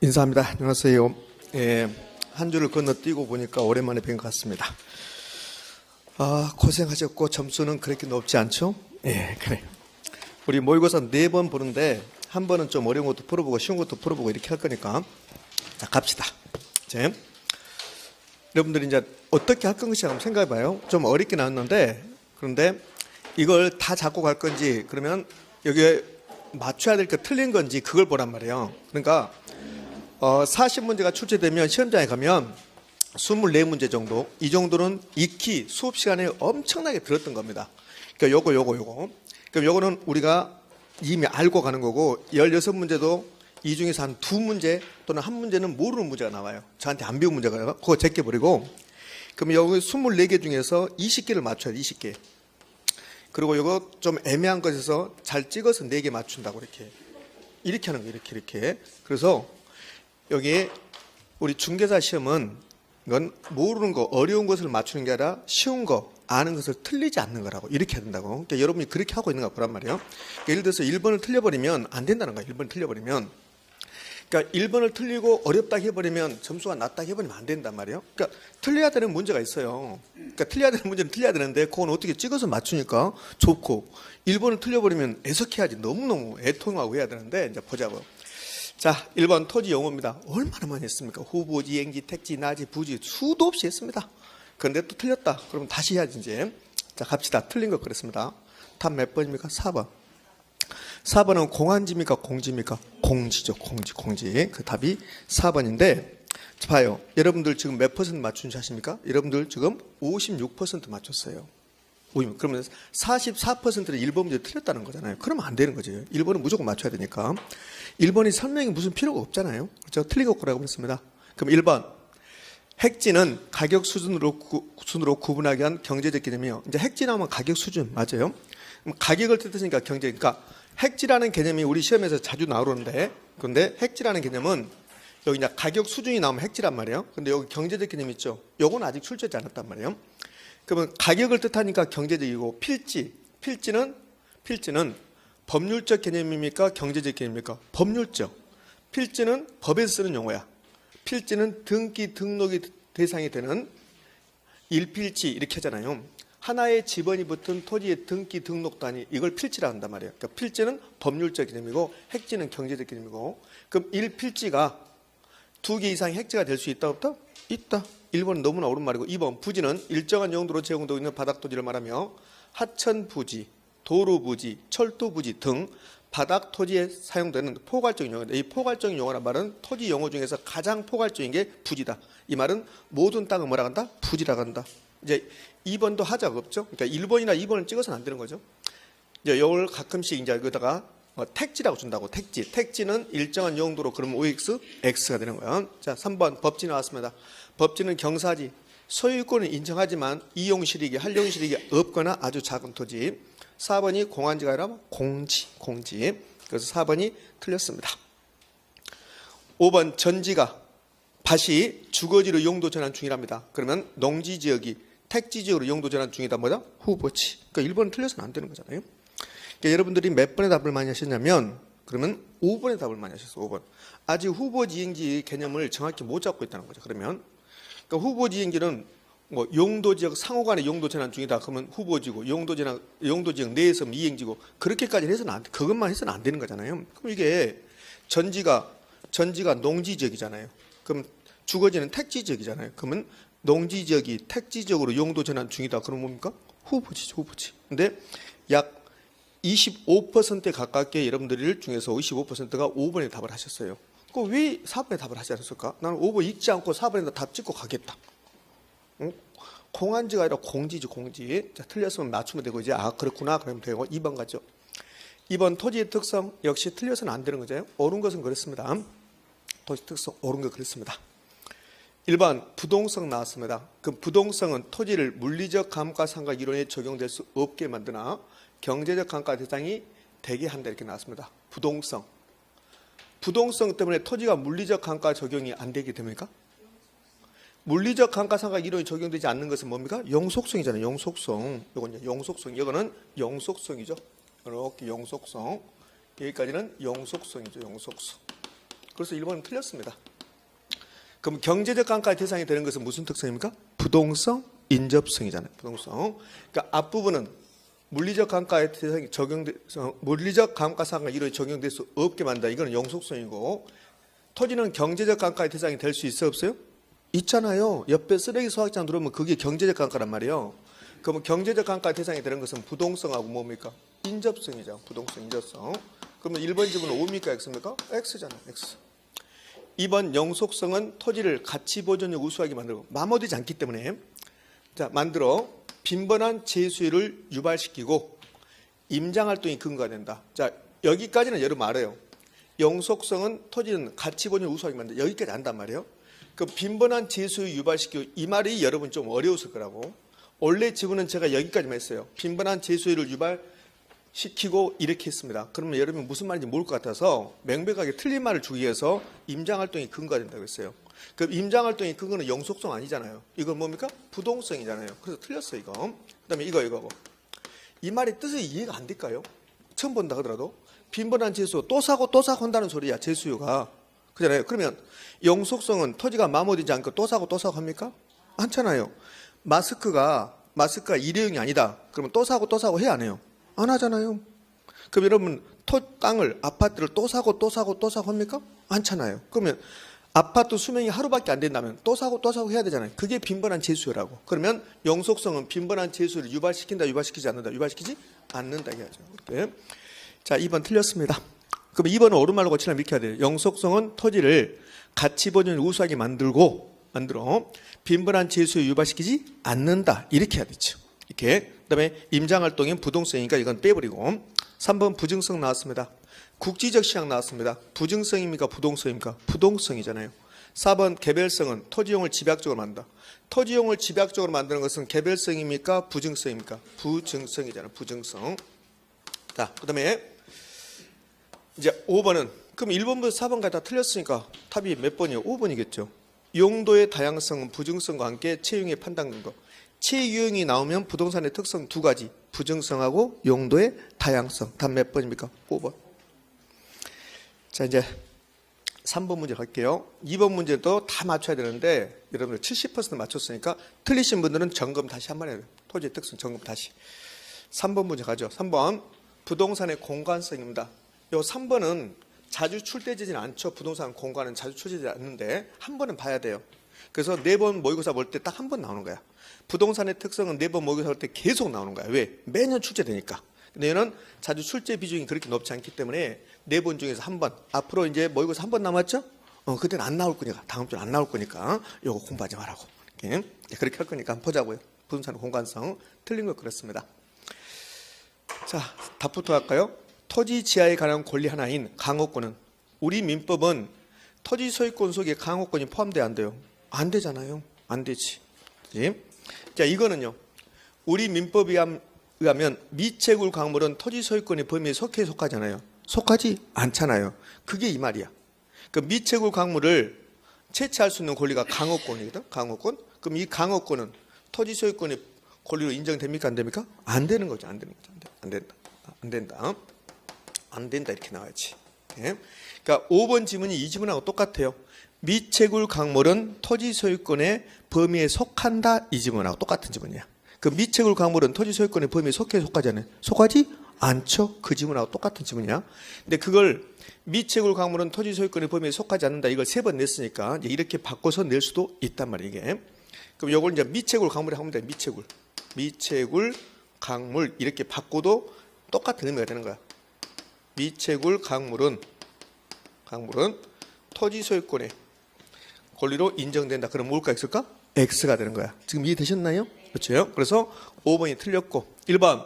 인사합니다. 안녕하세요. 한 주를 건너뛰고 보니까 오랜만에 뵌 것 같습니다. 고생하셨고 점수는 그렇게 높지 않죠? 그래요. 우리 모의고사 4번 보는데 한 번은 좀 어려운 것도 풀어보고 쉬운 것도 풀어보고 이렇게 할 거니까 자 갑시다. 이제 여러분들이 이제 어떻게 할 건지 한번 생각해 봐요. 좀 어렵게 나왔는데 그런데 이걸 다 잡고 갈 건지 그러면 여기에 맞춰야 될 게 틀린 건지 그걸 보란 말이에요. 그러니까 40문제가 출제되면 시험장에 가면 24문제 정도, 이 정도는 익히 수업 시간에 엄청나게 들었던 겁니다. 그러니까 요거. 그럼 요거는 우리가 이미 알고 가는 거고 16문제도 이 중에서 한 2문제 또는 1문제는 모르는 문제가 나와요. 저한테 안 배운 문제가 그거 제껴버리고 그럼 여기 24개 중에서 20개를 맞춰야 돼. 20개. 그리고 요거 좀 애매한 것에서 잘 찍어서 4개 맞춘다고 이렇게 하는 거예요. 이렇게. 그래서 여기에 우리 중개사 시험은 이건 모르는 거, 어려운 것을 맞추는 게 아니라 쉬운 거, 아는 것을 틀리지 않는 거라고 이렇게 해야 된다고. 그러니까 여러분이 그렇게 하고 있는 거 보란 말이에요. 그러니까 예를 들어서 1번을 틀려버리면 안 된다는 거예요. 1번을 틀려버리면. 그러니까 1번을 틀리고 어렵다 해버리면 점수가 낮다 해버리면 안 된단 말이에요. 그러니까 틀려야 되는 문제가 있어요. 그러니까 틀려야 되는 문제는 틀려야 되는데 그건 어떻게 찍어서 맞추니까 좋고 1번을 틀려버리면 애석해야지. 너무너무 애통하고 해야 되는데 이제 보자고요. 자, 1번 토지 용어입니다. 얼마나 많이 했습니까? 후보지, 이행지, 택지, 나지, 부지 수도 없이 했습니다. 그런데 또 틀렸다. 그럼 다시 해야지 이제. 자, 갑시다. 틀린 거 그랬습니다. 답 몇 번입니까? 4번. 4번은 공안지입니까? 공지입니까? 공지죠. 공지. 그 답이 4번인데 봐요. 여러분들 지금 몇 퍼센트 맞춘 자십니까? 여러분들 지금 56% 맞췄어요. 그러면 44%는 1번 문제 틀렸다는 거잖아요. 그러면 안 되는 거죠. 1번은 무조건 맞춰야 되니까. 1번이 설명이 무슨 필요가 없잖아요. 그렇죠? 틀린 거라고 했습니다. 그럼 1번. 핵지는 가격 수준으로 구분하기 위한 경제적 개념이요. 이제 핵지 나오면 가격 수준 맞아요. 그럼 가격을 뜻하니까 경제. 그러니까 핵지라는 개념이 우리 시험에서 자주 나오는데, 그런데 핵지라는 개념은 여기 이제 가격 수준이 나오면 핵지란 말이에요. 근데 여기 경제적 개념 있죠. 요건 아직 출제되지 않았단 말이에요. 그러면 가격을 뜻하니까 경제적이고 필지는 법률적 개념입니까? 경제적 개념입니까? 법률적. 필지는 법에서 쓰는 용어야. 필지는 등기 등록이 대상이 되는 일필지 이렇게 하잖아요. 하나의 지번이 붙은 토지의 등기 등록 단위 이걸 필지라 한단 말이에요. 그러니까 필지는 법률적 개념이고 핵지는 경제적 개념이고 그럼 일필지가 2개 이상의 핵지가 될 수 있다 없다? 있다. 1번은 너무나 옳은 말이고 2번 부지는 일정한 용도로 제공되고 있는 바닥 토지를 말하며 하천 부지, 도로 부지, 철도 부지 등 바닥 토지에 사용되는 포괄적인 용어인데 이 포괄적인 용어란 말은 토지 용어 중에서 가장 포괄적인 게 부지다. 이 말은 모든 땅을 뭐라 한다? 부지라고 한다. 이제 2번도 하자가 없죠. 그러니까 1번이나 2번을 찍어서는 안 되는 거죠. 이제 이걸 가끔씩 이제 여기다가 택지라고 준다고. 택지는 일정한 용도로 그러면 OX, X가 되는 거예요. 자, 3번 법지 나왔습니다. 법지는 경사지, 소유권을 인정하지만 이용실익이, 활용실익이 없거나 아주 작은 토지. 4번이 공안지가 아니라 공지. 그래서 4번이 틀렸습니다. 5번 전지가 밭이 주거지로 용도 전환 중이랍니다. 그러면 농지지역이 택지지역으로 용도 전환 중이다 뭐다? 후보지. 그러니까 1번은 틀려서는 안 되는 거잖아요. 그러니까 여러분들이 몇 번의 답을 많이 하셨냐면 그러면 5번의 답을 많이 하셨어요. 5번. 아직 후보지행지 개념을 정확히 못 잡고 있다는 거죠. 그러면 그러니까 후보지행지는 뭐 용도지역 상호간의 용도 전환 중이다. 그러면 후보지고 용도지역 내에서 이행지고 그렇게까지 해서는 안 돼. 그것만 해서는 안 되는 거잖아요. 그럼 이게 전지가 농지지역이잖아요. 그럼 주거지는 택지지역이잖아요. 그러면 농지지역이 택지지역으로 용도 전환 중이다. 그럼 뭡니까? 후보지죠. 후보지. 근데 약 25%에 가깝게 여러분들 중에서 25%가 5번에 답을 하셨어요. 그 왜 4번에 답을 하지 않았을까? 나는 5번 읽지 않고 4번에다 답 찍고 가겠다. 응? 공안지가 아니라 공지지, 공지. 자, 틀렸으면 맞추면 되고 이제 그렇구나 그러면 되고 2번 가죠. 2번 토지의 특성 역시 틀려서는 안 되는 거죠. 옳은 것은 그렇습니다. 토지 특성 옳은 거 그렇습니다. 1번 부동성 나왔습니다. 그 부동성은 토지를 물리적 감가상각 이론에 적용될 수 없게 만드나 경제적 감가 대상이 되게 한다 이렇게 나왔습니다. 부동성 때문에 토지가 물리적 감가 적용이 안 되게 됩니까? 물리적 감가상각 이론이 적용되지 않는 것은 뭡니까? 영속성이잖아요. 영속성. 이건 영속성. 이거는 영속성이죠. 이렇게 영속성. 여기까지는 영속성이죠. 영속성. 그래서 1번은 틀렸습니다. 그럼 경제적 감가의 대상이 되는 것은 무슨 특성입니까? 부동성, 인접성이잖아요. 부동성. 그러니까 앞부분은 물리적 감가의 대상이 물리적 감가상각 이론이 적용될 수 없게 만든다. 이거는 영속성이고, 토지는 경제적 감가의 대상이 될 수 있어 없어요? 있잖아요. 옆에 쓰레기 소각장 들어오면 그게 경제적 감가란 말이에요. 그러면 경제적 감가의 대상이 되는 것은 부동성하고 뭡니까? 인접성이죠. 부동성, 인접성. 그러면 1번 지분은 O입니까? X입니까? X잖아요. X. 2번 영속성은 토지를 가치 보존력 우수하게 만들고 마모되지 않기 때문에 자 만들어 빈번한 재수율을 유발시키고 임장활동이 근거가 된다. 자 여기까지는 여러분 알아요. 영속성은 토지는 가치 보존력 우수하게 만든다. 여기까지 안단 말이에요. 그 빈번한 재수율 유발시키고 이 말이 여러분 좀 어려웠을 거라고. 원래 지분은 제가 여기까지만 했어요. 빈번한 재수율을 유발시키고 이렇게 했습니다. 그러면 여러분 무슨 말인지 모를 것 같아서 명백하게 틀린 말을 주기 위해서 임장활동이 근거가 된다고 했어요. 그 임장활동의 근거는 영속성 아니잖아요. 이건 뭡니까? 부동성이잖아요. 그래서 틀렸어요 이거. 그 다음에 이거고. 이 말의 뜻이 이해가 안 될까요? 처음 본다 하더라도 빈번한 재수 또 사고 한다는 소리야. 재수요가. 그잖아요. 그러면 영속성은 토지가 마모되지 않고 또 사고 합니까? 않잖아요. 마스크가 일회용이 아니다. 그러면 또 사고 해야 안 해요? 안 하잖아요. 그럼 여러분 땅을 아파트를 또 사고 합니까? 않잖아요. 그러면 아파트 수명이 하루밖에 안 된다면 또 사고 해야 되잖아요. 그게 빈번한 재수요라고. 그러면 영속성은 빈번한 재수를 유발시킨다, 유발시키지 않는다, 유발시키지 않는다 이야기하죠. 이렇게. 자, 2번 틀렸습니다. 그럼 2번은 옳은말로 고치려면 이렇게 해야 돼요. 영속성은 토지를 가치 보존을 우수하게 만들어 빈번한 재수를 유발시키지 않는다. 이렇게 해야 되죠. 이렇게. 그다음에 임장활동인 부동성이니까 이건 빼버리고. 3번 부증성 나왔습니다. 국지적 시향 나왔습니다. 부증성입니까? 부동성입니까? 부동성이잖아요. 4번 개별성은 토지용을 집약적으로 만든다. 토지용을 집약적으로 만드는 것은 개별성입니까? 부증성입니까? 부증성이잖아요. 부증성. 자, 그다음에 이제 5번은 그럼 1번부터 4번까지 다 틀렸으니까 답이 몇 번이에요? 5번이겠죠. 용도의 다양성은 부증성과 함께 채용의 판단 근거. 채유형이 나오면 부동산의 특성 두 가지. 부증성하고 용도의 다양성. 답 몇 번입니까? 5번. 자, 이제 3번 문제 갈게요. 2번 문제도 다 맞춰야 되는데 여러분들 70% 맞췄으니까 틀리신 분들은 점검 다시 한번 해야 돼요. 토지의 특성 점검 다시. 3번 문제 가죠. 3번 부동산의 공간성입니다. 요 3번은 자주 출제되지는 않죠. 부동산 공간은 자주 출제되지 않는데 한 번은 봐야 돼요. 그래서 4번 모의고사 볼 때 딱 한 번 나오는 거야. 부동산의 특성은 4번 모의고사 볼 때 계속 나오는 거야. 왜? 매년 출제되니까. 근데 얘는 자주 출제 비중이 그렇게 높지 않기 때문에 4번 중에서 한 번. 앞으로 이제 모의고사 한 번 남았죠? 그때는 안 나올 거니까. 다음 주는 안 나올 거니까 요거 공부하지 말라고. 이렇게. 그렇게 할 거니까 한번 보자고요. 부동산의 공간성. 틀린 거 그렇습니다. 자, 답부터 할까요? 토지 지하에 관한 권리 하나인 강호권은 우리 민법은 토지 소유권 속에 강호권이 포함돼야 안 돼요? 안 되잖아요. 안 되지. 그치? 자, 이거는요. 우리 민법에 의하면 미채굴 광물은 토지 소유권의 범위에 속하잖아요. 속하지 않잖아요. 그게 이 말이야. 그 미채굴 광물을 채취할 수 있는 권리가 강호권이거든. 강호권. 그럼 이 강호권은 토지 소유권의 권리로 인정됩니까? 안 됩니까? 안 되는 거죠. 안 되는 거죠. 안 된다. 안 된다. 안 된다 이렇게 나와야지. 네. 그러니까 5번 지문이 이 지문하고 똑같아요. 미채굴 강물은 토지 소유권의 범위에 속한다 이 지문하고 똑같은 지문이야. 그 미채굴 강물은 토지 소유권의 범위에 속하지 않아요? 속하지 않죠. 그 지문하고 똑같은 지문이야. 근데 그걸 미채굴 강물은 토지 소유권의 범위에 속하지 않는다 이걸 3번 냈으니까 이제 이렇게 바꿔서 낼 수도 있단 말이에요. 이게. 그럼 이걸 이제 미채굴 강물에 하면 돼. 미채굴 강물 이렇게 바꿔도 똑같은 의미가 되는 거야. 미채굴 강물은 토지 소유권의 권리로 인정된다. 그럼 뭘까 X일까? X가 되는 거야. 지금 이해되셨나요? 그렇죠? 그래서 5번이 틀렸고 1번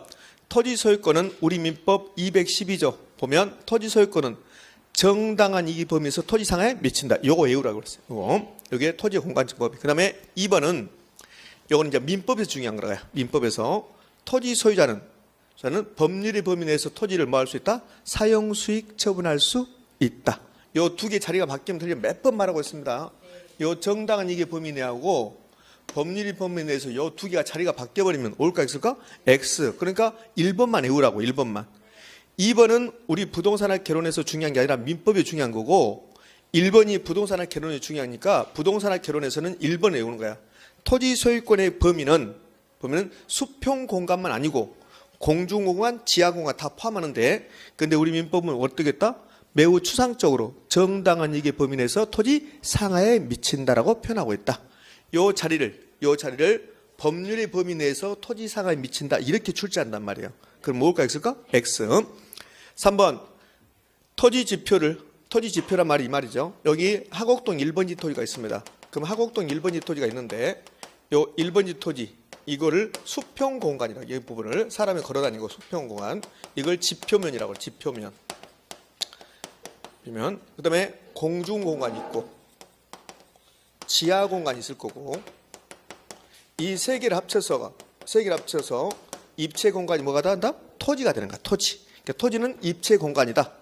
토지 소유권은 우리 민법 212조 보면 토지 소유권은 정당한 이익 범위에서 토지 상하에 미친다. 요거 외우라고 그랬어요. 요게 토지 공간적 법이. 그다음에 2번은 요거는 이제 민법에서 중요한 거라고요. 민법에서 토지 소유자는 저는 법률의 범위 내에서 토지를 뭐 할 수 있다? 사용 수익 처분할 수 있다. 요 두 개 자리가 바뀌면 틀리면 몇 번 말하고 있습니다. 요 정당한 이익의 범위 내하고 법률의 범위 내에서 요 두 개가 자리가 바뀌어 버리면 올까 X일까? X. 그러니까 1번만 외우라고 1번만. 2번은 우리 부동산을 개론해서 중요한 게 아니라 민법이 중요한 거고 1번이 부동산학 개론이 중요하니까 부동산학 개론에서는 1번을 외우는 거야. 토지 소유권의 범위는 수평 공간만 아니고 공중공간, 지하공간 다 포함하는데, 근데 우리 민법은 어떻게 했다? 매우 추상적으로 정당한 이익의 범위 내에서 토지 상하에 미친다라고 표현하고 있다. 요 자리를 법률의 범위 내에서 토지 상하에 미친다 이렇게 출제한단 말이에요. 그럼 뭘까 있을까? X. 3번 토지 지표란 말이 이 말이죠. 여기 하곡동 1번지 토지가 있습니다. 그럼 하곡동 1번지 토지가 있는데 요 1번지 토지 이거를 수평 공간이라, 이 부분을 사람이 걸어다니고 수평 공간, 이걸 지표면이라고 해요. 지표면. 그다음에 공중 공간이 있고 지하 공간이 있을 거고, 이 세 개를 합쳐서 입체 공간이 뭐가 한다? 토지가 되는 거야. 토지. 그러니까 토지는 입체 공간이다.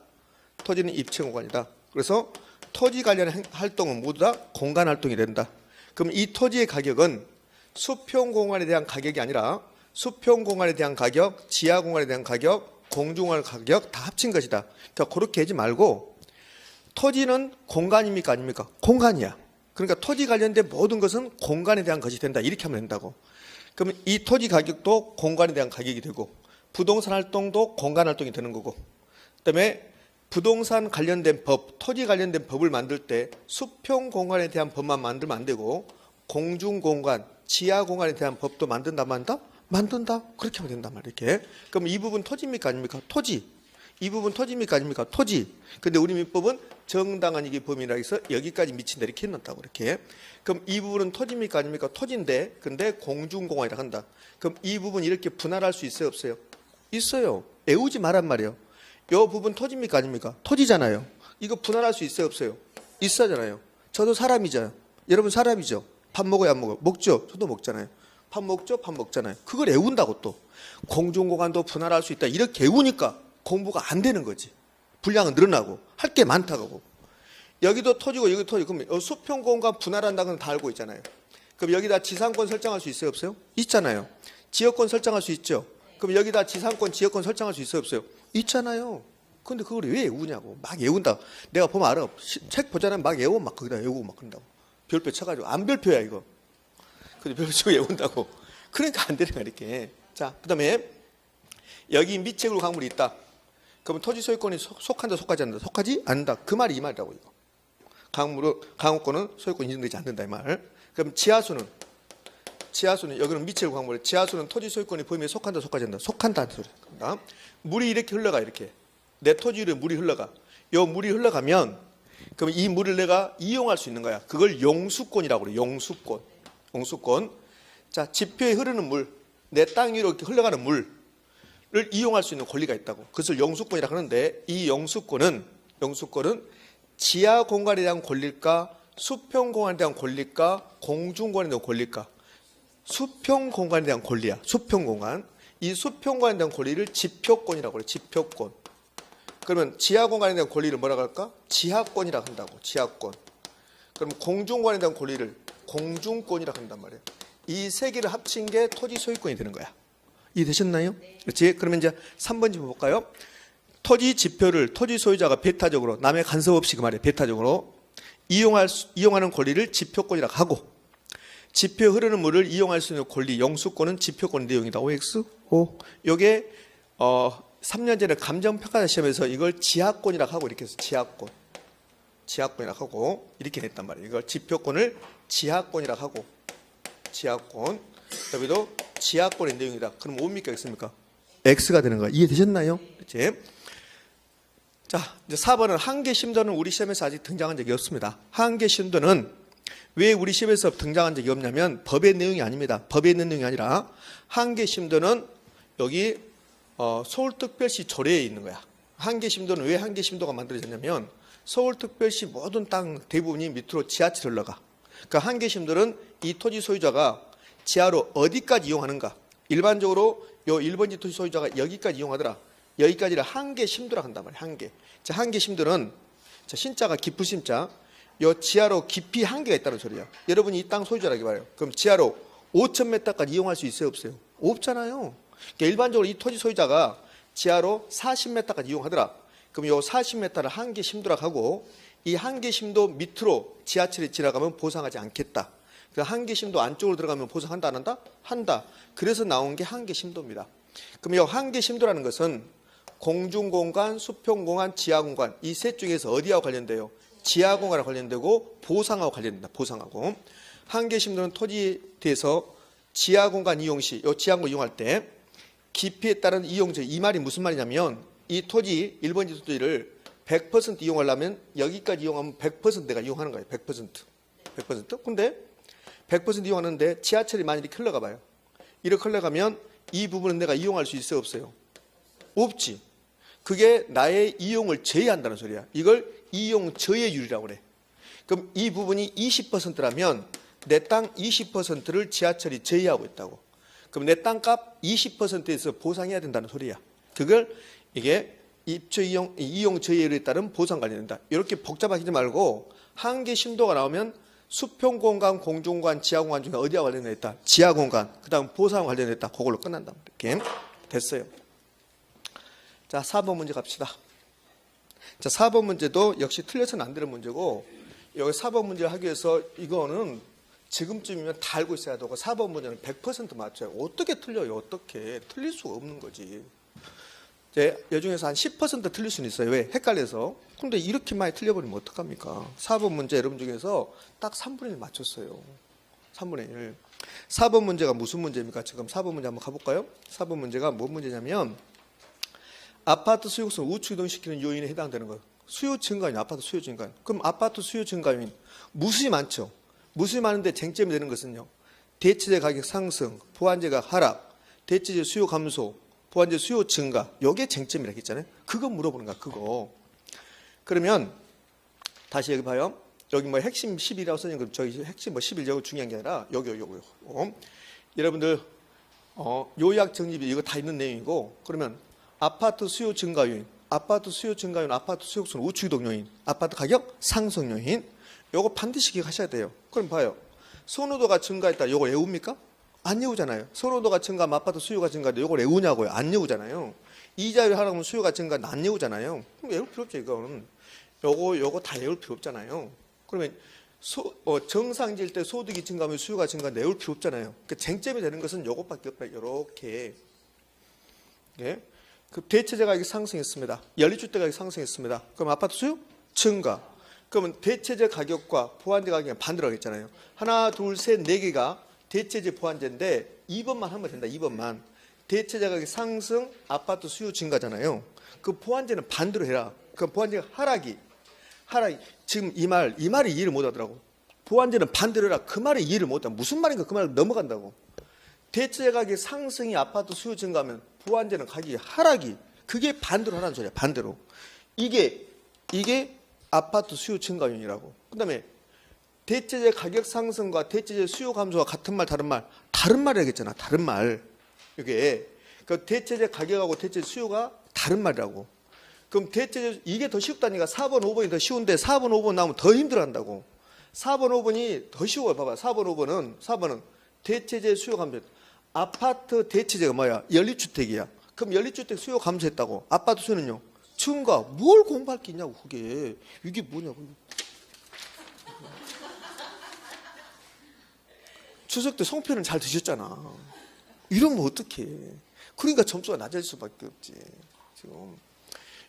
그래서 토지 관련 활동은 모두 다 공간 활동이 된다. 그럼 이 토지의 가격은 수평 공간에 대한 가격이 아니라 수평 공간에 대한 가격, 지하 공간에 대한 가격, 공중 공간 가격 다 합친 것이다. 그러니까 그렇게 하지 말고, 토지는 공간입니까 아닙니까? 공간이야. 그러니까 토지 관련된 모든 것은 공간에 대한 것이 된다. 이렇게 하면 된다고. 그러면 이 토지 가격도 공간에 대한 가격이 되고, 부동산 활동도 공간 활동이 되는 거고, 그다음에 부동산 관련된 법, 토지 관련된 법을 만들 때 수평 공간에 대한 법만 만들면 안 되고, 공중 공간, 지하 공간에 대한 법도 만든다. 그렇게 하면 된단 말이에요. 이렇게. 그럼 이 부분 토지입니까 아닙니까? 토지. 이 부분 토지입니까 아닙니까? 토지. 근데 우리 민법은 정당한 이익의 범위라 해서 여기까지 미친다 이렇게 해놨다고. 이렇게. 그럼 이 부분은 토지입니까 아닙니까? 토지인데 근데 공중공간이라 한다. 그럼 이 부분 이렇게 분할할 수 있어요 없어요? 있어요. 애우지 말란 말이에요. 이 부분 토지입니까 아닙니까? 토지잖아요. 이거 분할할 수 있어요 없어요? 있어잖아요. 저도 사람이잖아요. 여러분 사람이죠. 밥 먹어요 안 먹어요? 먹죠. 저도 먹잖아요. 밥 먹죠. 밥 먹잖아요. 그걸 애운다고. 또 공중공간도 분할할 수 있다 이렇게 애우니까 공부가 안 되는 거지. 분량은 늘어나고 할 게 많다고. 여기도 토지고 여기 토지. 그럼 수평 공간 분할한다는 건 다 알고 있잖아요. 그럼 여기다 지상권 설정할 수 있어요 없어요? 있잖아요. 지역권 설정할 수 있죠. 그럼 여기다 지상권 지역권 설정할 수 있어요 없어요? 있잖아요. 근데 그걸 왜 애우냐고. 막 애운다. 내가 보면 알아. 책 보잖아요. 막 애우고 막 거기다 애우고 막 그런다고. 별표 쳐가지고. 안 별표야 이거. 근데 별표 치고 애운다고. 그러니까 안 되는 거야 이렇게. 자, 그 다음에 여기 미책으로 강물이 있다. 그러면 토지 소유권이 속한다 속하지 않는다? 속하지 않는다. 그 말이 이 말이라고. 이거. 강원권은 소유권 인정되지 않는다 이 말. 그럼 지하수는 여기는 미책으로 강물에 지하수는 토지 소유권의 범위에 속한다 속하지 않는다? 속한다 소리. 물이 이렇게 흘러가. 이렇게 내 토지 위로 물이 흘러가. 요 물이 흘러가면 그럼 이 물을 내가 이용할 수 있는 거야. 그걸 용수권이라고 그래. 용수권. 자, 지표에 흐르는 물, 내 땅 위로 이렇게 흘러가는 물을 이용할 수 있는 권리가 있다고. 그것을 용수권이라고 하는데, 이 용수권은 지하 공간에 대한 권리일까, 수평 공간에 대한 권리일까, 공중 공간에 대한 권리일까? 수평 공간에 대한 권리야. 수평 공간. 이 수평 공간에 대한 권리를 지표권이라고 그래. 지표권. 그러면 지하 공간에 대한 권리를 뭐라고 할까? 지하권이라고 한다고. 지하권. 그럼 공중 공간에 대한 권리를 공중권이라고 한단 말이에요. 이 세 개를 합친 게 토지 소유권이 되는 거야. 이해되셨나요? 그렇지? 그러면 이제 3번 좀 볼까요? 토지 지표를 토지 소유자가 배타적으로, 남의 간섭 없이 그 말이에요. 배타적으로 이용하는 권리를 지표권이라고 하고, 지표 흐르는 물을 이용할 수 있는 권리, 용수권은 지표권 내용이다. OX? O. 요게 3년 전에 감정평가 시험에서 이걸 지하권이라고 하고 이렇게 해서 지하권이라고 하고 이렇게 냈단 말이에요. 이걸 지표권을 지하권이라고 하고, 지하권. 여기도 지하권의 내용이다. 그럼 뭡니까? X입니까? X가 되는 거야. 이해되셨나요? 그렇지? 자, 이제 4번은 한계 심도는 우리 시험에서 아직 등장한 적이 없습니다. 한계 심도는 왜 우리 시험에서 등장한 적이 없냐면 법의 내용이 아닙니다. 법에 있는 내용이 아니라 한계 심도는 여기 서울특별시 조례에 있는 거야. 한계 심도는 왜 한계 심도가 만들어졌냐면 서울특별시 모든 땅 대부분이 밑으로 지하철 흘러가. 그러니까 한계 심도는 이 토지 소유자가 지하로 어디까지 이용하는가. 일반적으로 요 1번지 토지 소유자가 여기까지 이용하더라. 여기까지를 한계 심도라고 한단 말이야. 한계. 자, 한계 심도는 신자가 깊은 심자. 요 지하로 깊이 한계가 있다는 소리야. 여러분이 이 땅 소유자라기 말이에요. 그럼 지하로 5,000m까지 이용할 수 있어요 없어요? 없잖아요. 그러니까 일반적으로 이 토지 소유자가 지하로 40m까지 이용하더라. 그럼 요 40m를 한계 심도라고 하고, 이 한계심도 밑으로 지하철이 지나가면 보상하지 않겠다. 그 한계심도 안쪽으로 들어가면 보상한다 안 한다? 한다. 그래서 나온 게 한계심도입니다. 그럼 이 한계심도라는 것은 공중공간, 수평공간, 지하공간 이 셋 중에서 어디하고 관련돼요? 지하공간하고 관련되고 보상하고 관련된다. 보상하고. 한계심도는 토지에 대해서 지하공간 이용 시, 이 지하공간 이용할 때 깊이에 따른 이용저, 이 말이 무슨 말이냐면 이 토지, 1번지 토지를 100% 이용하려면 여기까지 이용하면 100% 내가 이용하는 거예요. 100%. 100%. 근데 100% 이용하는데 지하철이 만약에 이렇게 흘러가 봐요. 이렇게 흘러가면 이 부분은 내가 이용할 수 있어요? 없어요? 없지. 그게 나의 이용을 제외한다는 소리야. 이걸 이용 저해율이라고 그래. 그럼 이 부분이 20%라면 내 땅 20%를 지하철이 제외하고 있다고. 그럼 내 땅값 20%에서 보상해야 된다는 소리야. 그걸 이게 입주 이용 저해율에 따른 보상 관련된다. 이렇게 복잡하지 말고 한계 심도가 나오면 수평공간, 공중공간, 지하공간 중에 어디와 관련돼 있다? 지하공간. 그다음 보상 관련돼 있다. 그걸로 끝난다. 이렇게 됐어요. 자, 4번 문제 갑시다. 자, 4번 문제도 역시 틀려서는 안 되는 문제고 여기 4번 문제를 하기 위해서 이거는 지금쯤이면 다 알고 있어야 되고 4번 문제는 100% 맞춰요. 어떻게 틀려요? 어떻게? 틀릴 수가 없는 거지. 이제 여중에서 한 10% 틀릴 수는 있어요. 왜? 헷갈려서. 근데 이렇게 많이 틀려버리면 어떡합니까? 4번 문제 여러분 중에서 딱 3분의 1 맞췄어요. 3분의 1. 4번 문제가 무슨 문제입니까? 지금 4번 문제 한번 가볼까요? 4번 문제가 뭔 문제냐면 아파트 수요층을 우측 이동시키는 요인에 해당되는 거예요. 수요 증가율, 아파트 수요 증가율. 그럼 아파트 수요 증가율 무수히 많죠. 무수히 많은데 쟁점이 되는 것은요. 대체재 가격 상승, 보완재가 하락, 대체재 수요 감소, 보완재 수요 증가. 이게 쟁점이라고 했잖아요. 그거 물어보는 거야. 그거. 그러면 다시 여기 봐요. 여기 뭐 핵심 10이라고 써진 거 저기 핵심 뭐 11이라고 중요한 게 아니라 요거. 여러분들 요약 정립이 이거 다 있는 내용이고 그러면 아파트 수요 증가 요인, 아파트 수요 증가 요인, 아파트 수요층 우측 이동 요인, 아파트 가격 상승 요인. 요거 반드시 기억하셔야 돼요. 그럼 봐요. 선호도가 증가했다. 요거 외웁니까? 안 외우잖아요. 선호도가 증가하면 아파트 수요가 증가하는데 요걸 외우냐고요? 안 외우잖아요. 이자율이 하락하면 수요가 증가하면 안 외우잖아요. 그럼 외울 필요 없죠. 이거는. 요거 다 외울 필요 없잖아요. 그러면 정상지일 때 소득이 증가하면 수요가 증가하면 외울 필요 없잖아요. 그러니까 쟁점이 되는 것은 요것밖에 없다. 요렇게. 예? 그 대체재 가격이 상승했습니다. 연립주택 가격이 상승했습니다. 그럼 아파트 수요 증가. 그러면 대체재 가격과 보완재 가격이 반대로 하겠잖아요. 하나, 둘, 셋, 네 개가 대체재 보완재인데 2번만 하면 된다. 2번만. 대체재 가격 상승, 아파트 수요 증가잖아요. 그 보완재는 반대로 해라. 그 보완재가 하락이. 지금 이 말이 이해를 못 하더라고. 보완재는 반대로 해라. 그 말이 이해를 못 한다. 무슨 말인가 그 말을 넘어간다고. 대체재 가격 상승이 아파트 수요 증가하면 보완재는 가격이 하락이. 그게 반대로 하라는 소리야. 반대로. 이게 아파트 수요 증가 요인이라고. 그다음에 대체재 가격 상승과 대체재 수요 감소가 같은 말 다른 말 해야겠잖아. 다른 말. 이게 그 대체재 가격하고 대체재 수요가 다른 말이라고. 그럼 대체재 이게 더 쉽다니까 4번 5번이 더 쉬운데 4번 5번 나오면 더 힘들어한다고. 4번 5번이 더 쉬워요. 봐봐. 4번은 대체재 수요 감소. 아파트 대체재가 뭐야? 연립주택이야. 그럼 연립주택 수요 감소했다고. 아파트 수요는요? 증가. 뭘 공부할 게 있냐고 그게. 이게 뭐냐고. 추석 때 송편을 잘 드셨잖아. 이러면 어떡해. 그러니까 점수가 낮아질 수밖에 없지. 지금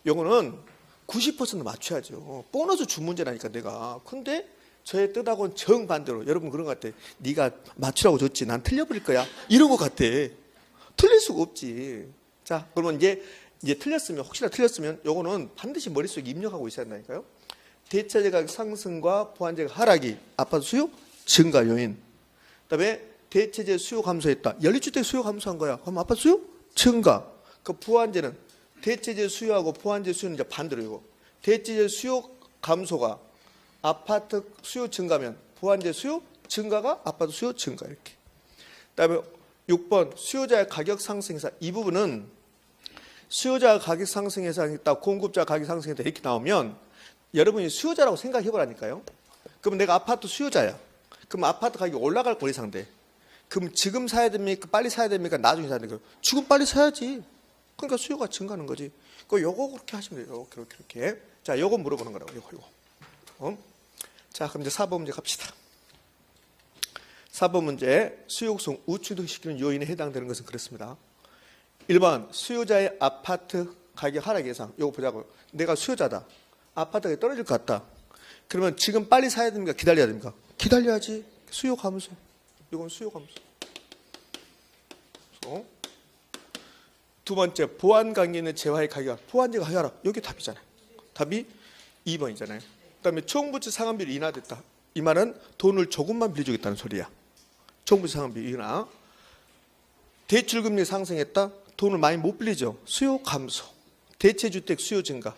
요거는 90% 맞춰야죠. 보너스 준 문제라니까 내가. 근데 저의 뜻하고는 정반대로. 여러분 그런 것 같아. 네가 맞추라고 줬지. 난 틀려버릴 거야. 이런 것 같아. 틀릴 수가 없지. 자, 그러면 이제 틀렸으면 혹시나 틀렸으면 요거는 반드시 머릿속에 입력하고 있어야 한다니까요. 대체재 가격 상승과 보완재가 하락이 아파트 수요 증가 요인. 그다음에 대체재 수요 감소했다. 연립주택 수요 감소한 거야. 그럼 아파트 수요 증가. 그 보완재는 대체재 수요하고 보완재 수요는 이제 반대로 이거. 대체재 수요 감소가 아파트 수요 증가면 보완재 수요 증가가 아파트 수요 증가 이렇게. 그다음에 6번 수요자의 가격 상승 해상. 이 부분은 수요자 가격 상승 해상이 있다. 공급자 가격 상승했다. 이렇게 나오면 여러분이 수요자라고 생각해 보라니까요. 그럼 내가 아파트 수요자야. 그럼 아파트 가격이 올라갈 거 예상돼. 그럼 지금 사야 됩니까? 빨리 사야 됩니까? 나중에 사야 됩니까? 지금 빨리 사야지. 그러니까 수요가 증가하는 거지. 요거 그렇게 하시면 돼요. 이렇게. 자, 요거 물어보는 거라고. 요거. 자, 그럼 이제 4번 문제 갑시다. 4번 문제 수요구성 우추등시키는 요인에 해당되는 것은 그렇습니다. 1번 수요자의 아파트 가격 하락 예상. 이거 보자고요. 내가 수요자다. 아파트가 떨어질 것 같다. 그러면 지금 빨리 사야 됩니까? 기다려야 됩니까? 기다려야지. 수요 감소. 이건 수요 감소. 두 번째 보안 관계에 있는 재화의 가격. 보안재가 하락. 여기 답이잖아요. 답이 2번이잖아요. 그다음에 총부채 상환비율이 인하됐다. 이 말은 돈을 조금만 빌려주겠다는 소리야. 총부채 상환비 인하. 대출금리 상승했다. 돈을 많이 못 빌리죠. 수요 감소. 대체주택 수요 증가.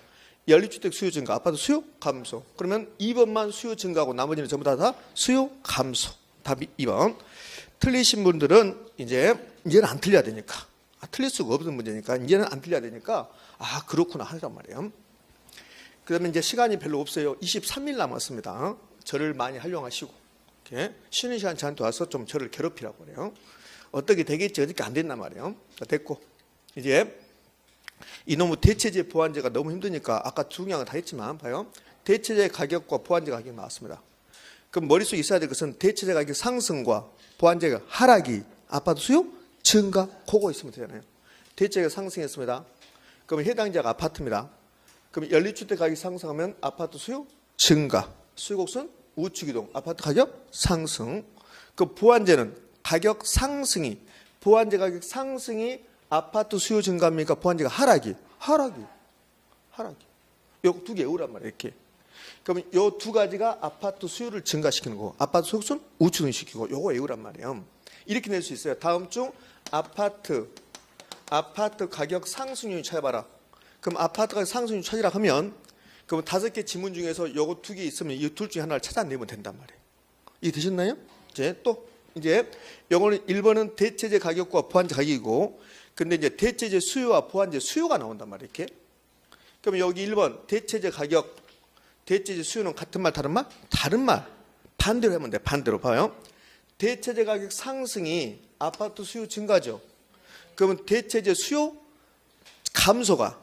연립주택 수요 증가. 아파트 수요 감소. 그러면 2번만 수요 증가하고 나머지는 전부 다 수요 감소. 답이 2번. 틀리신 분들은 이제는 안 틀려야 되니까. 틀릴 수가 없는 문제니까 이제는 안 틀려야 되니까 그렇구나 하란 말이에요. 그다음에 이제 시간이 별로 없어요. 23일 남았습니다. 저를 많이 활용하시고 이렇게 쉬는 시간 저한테 와서 좀 저를 괴롭히라고 그래요. 어떻게 되겠지 어떻게 안 된단 말이에요. 됐고 이제 이놈의 대체재 보완제가 너무 힘드니까 아까 두 개가 다 했지만 봐요. 대체재 가격과 보완제 가격이 나왔습니다. 그럼 머릿속에 있어야 될 것은 대체재 가격 상승과 보완제가 하락이 아파트 수요 증가 그거 있으면 되잖아요. 대체재가 상승했습니다. 그러면 해당자가 아파트입니다. 그럼 연립주택 가격이 상승하면 아파트 수요 증가. 수요곡선 우측이동. 아파트 가격 상승. 그 보완제는 가격 상승이 보완제 가격 상승이 아파트 수요 증가입니까? 보완제가 하락이. 요 두 개 외우란 말이에요. 이렇게. 그러면 요 두 가지가 아파트 수요를 증가시키는 거고 아파트 수요곡선 우측을 시키고 요거 외우란 말이에요. 이렇게 낼 수 있어요. 다음 중 아파트 가격 상승률 찾아봐라. 그럼 아파트 가격 상승률 찾으라 하면 그럼 5개 지문 중에서 요거 2개 있으면 이 둘 중에 하나를 찾아내면 된단 말이에요. 이해 되셨나요? 이제 요거는 1번은 대체재 가격과 보완제 가격이고 근데 이제 대체재 수요와 보완제 수요가 나온단 말이에요. 이렇게. 그럼 여기 1번 대체재 가격 대체재 수요는 같은 말 다른 말? 다른 말. 반대로 하면 돼. 반대로 봐요. 대체재 가격 상승이 아파트 수요 증가죠. 그러면 대체재 수요 감소가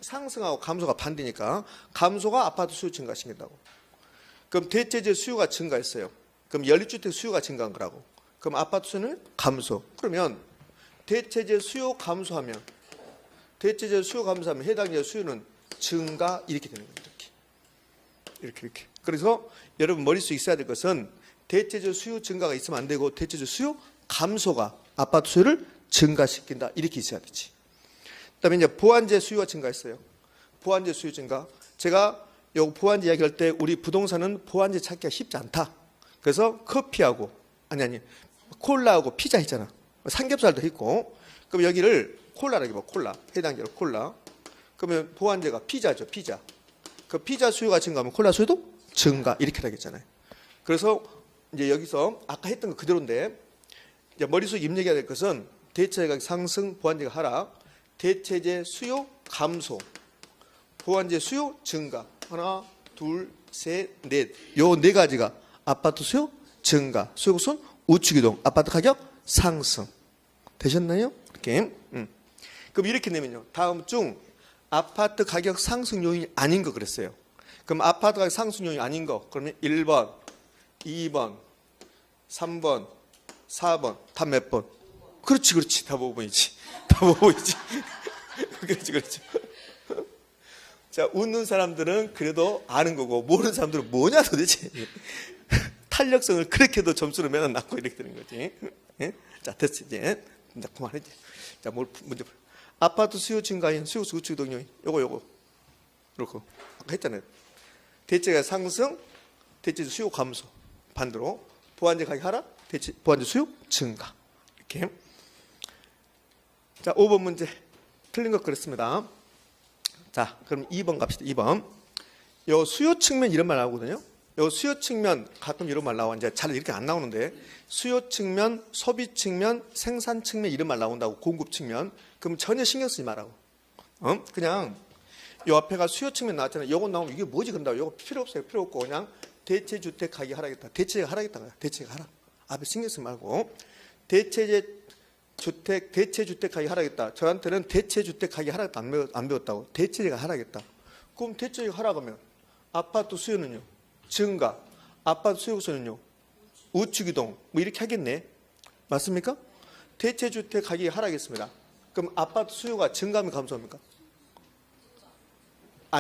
상승하고 감소가 반대니까 감소가 아파트 수요 증가시킨다고. 그럼 대체재 수요가 증가했어요. 그럼 연립주택 수요가 증가한 거라고. 그럼 아파트 수요는 감소. 그러면 대체재 수요 감소하면 해당자 수요는 증가 이렇게 되는 겁니다. 이렇게. 그래서 여러분 머릿속에 있어야 될 것은 대체재 수요 증가가 있으면 안 되고 대체재 수요 감소가 아파트 수요를 증가시킨다. 이렇게 있어야 되지. 그다음에 이제 보완제 수요가 증가했어요. 보완제 수요 증가. 제가 요 보완제 이야기할 때 우리 부동산은 보완제 찾기가 쉽지 않다. 그래서 커피하고 콜라하고 피자 있잖아. 삼겹살도 있고. 그럼 여기를 콜라라고 봐. 콜라. 해당자로 콜라. 그러면 보완제가 피자죠. 피자. 그 피자 수요가 증가하면 콜라 수요도 증가. 이렇게 되겠잖아요. 그래서 이제 여기서 아까 했던 거 그대로인데 이제 머릿속에 입력해야 될 것은 대체재 가격 상승, 보완제가 하락, 대체재 수요 감소, 보완제 수요 증가. 하나, 둘, 셋, 넷. 요 네 가지가 아파트 수요 증가, 수요곡선 우측이동, 아파트 가격 상승. 되셨나요? 이렇게. 그럼 이렇게 내면요. 다음 중 아파트 가격 상승 요인이 아닌 거 그랬어요. 그럼 아파트 가격 상승 요인이 아닌 거. 그러면 1번, 2번, 3번, 4번. 답 몇 번? 그렇지. 답 5번이지. 답 5번이지. 그렇지. 자, 웃는 사람들은 그래도 아는 거고 모르는 사람들은 뭐냐 도대체. 탄력성을 그렇게도 점수를 매너 낳고 이렇게 되는 거지. 예? 자, 됐어 이제. 그만해. 자, 문제 풀. 아파트 수요 증가인 수요 우측 동력 요거 그렇고 아까 했잖아요. 대체가 상승, 대체 수요 감소. 반대로 보완제 가격 하락, 보완제 수요 증가. 이렇게. 자, 5번 문제 틀린 것 그렇습니다. 자, 그럼 2번 갑시다. 2번. 요 수요 측면 이런 말 나오거든요. 요 수요 측면 가끔 이런 말 나와. 이제 잘 이렇게 안 나오는데 수요 측면, 소비 측면, 생산 측면 이런 말 나온다고. 공급 측면. 그럼 전혀 신경 쓰지 말라고. 그냥 요 앞에가 수요 측면 나왔잖아요. 요거 나오면 이게 뭐지 그런다고. 요거 필요 없어요. 필요 없고 그냥 대체주택 가격이 하락했다. 대체가 하락했다. 대체가 하락. 앞에 신경 쓰지 말고 대체주택 가격이 하락했다. 저한테는 대체주택 가격이 하락했다 안 배웠다고. 대체재가 하락했다. 그럼 대체재가 하락하면 아파트 수요는요? 증가. 아파트 수요 구조는요? 우측 이동. 뭐 이렇게 하겠네. 맞습니까? 대체주택 가격이 하락했습니다. 그럼 아파트 수요가 증가하면 감소합니까?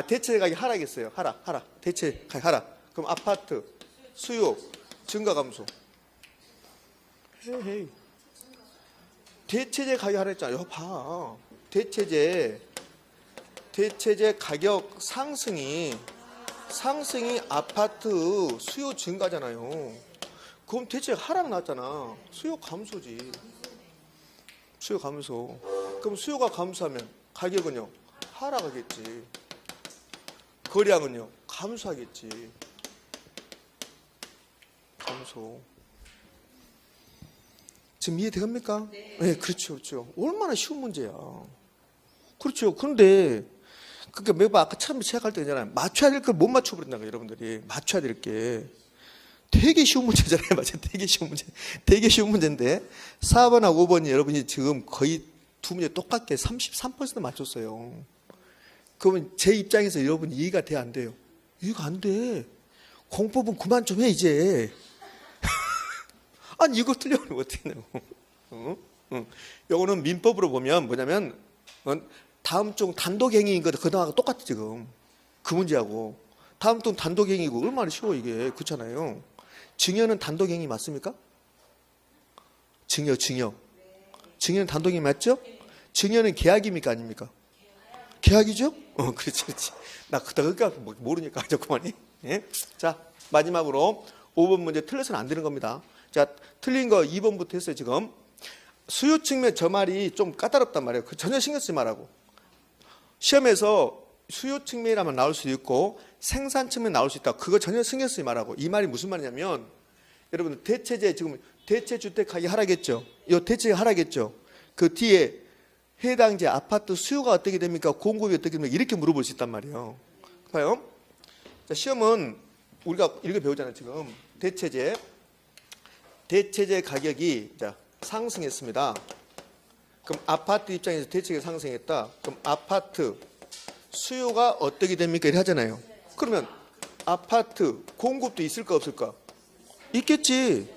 대체 가격이 하락했어요. 하락. 대체 가격 하락. 그럼 아파트 수요 증가 감소. 헤이. 대체재 가격이 하락했잖아요. 이거 봐. 대체재 가격 상승이 아파트 수요 증가잖아요. 그럼 대체 하락 났잖아. 수요 감소지. 수요 감소. 그럼 수요가 감소하면 가격은요? 하락하겠지. 거래량은요? 감소하겠지. 감소. 지금 이해됩니까? 네, 그렇죠. 얼마나 쉬운 문제야. 그렇죠. 그런데 그러니까 매번 아까 처음 시작할 때 있잖아요. 맞춰야 될 걸 못 맞춰버린다고 여러분들이. 맞춰야 될 게. 되게 쉬운 문제잖아요. 맞아요. 되게 쉬운 문제인데 4번하고 5번이 여러분이 지금 거의 두 문제 똑같게 33% 맞췄어요. 그러면 제 입장에서 여러분 이해가 돼요? 안 돼요? 이해가 안 돼. 공법은 그만 좀 해 이제. 아니 이거 틀려면 어떻게 해요? 요거는 민법으로 보면 뭐냐면 다음 중 단독행위인 거다. 그동안하고 똑같아 지금. 그 문제하고. 다음 중 단독행위고 얼마나 쉬워 이게. 그렇잖아요. 증여는 단독행위 맞습니까? 증여. 증여는 단독행위 맞죠? 증여는 계약입니까 아닙니까? 계약이죠? 그렇지. 나 그러니까 모르니까 자꾸만이. 예? 자 마지막으로 5번 문제 틀려서는 안 되는 겁니다. 자 틀린 거 2번부터 했어요 지금. 수요 측면 저 말이 좀 까다롭단 말이에요. 전혀 신경 쓰지 말라고. 시험에서 수요 측면이라면 나올 수도 있고 생산 측면 나올 수 있다. 그거 전혀 신경 쓰지 말라고. 이 말이 무슨 말이냐면 여러분들 대체재 지금 대체주택 가격이 하락했죠. 이 대체가 하락했죠. 그 뒤에 해당지 아파트 수요가 어떻게 됩니까? 공급이 어떻게 됩니까? 이렇게 물어볼 수 있단 말이에요. 봐요. 자, 시험은 우리가 이렇게 배우잖아요. 지금 대체재 가격이 자, 상승했습니다. 그럼 아파트 입장에서 대체가 상승했다. 그럼 아파트 수요가 어떻게 됩니까? 이렇게 하잖아요. 그러면 아파트 공급도 있을까 없을까? 있겠지.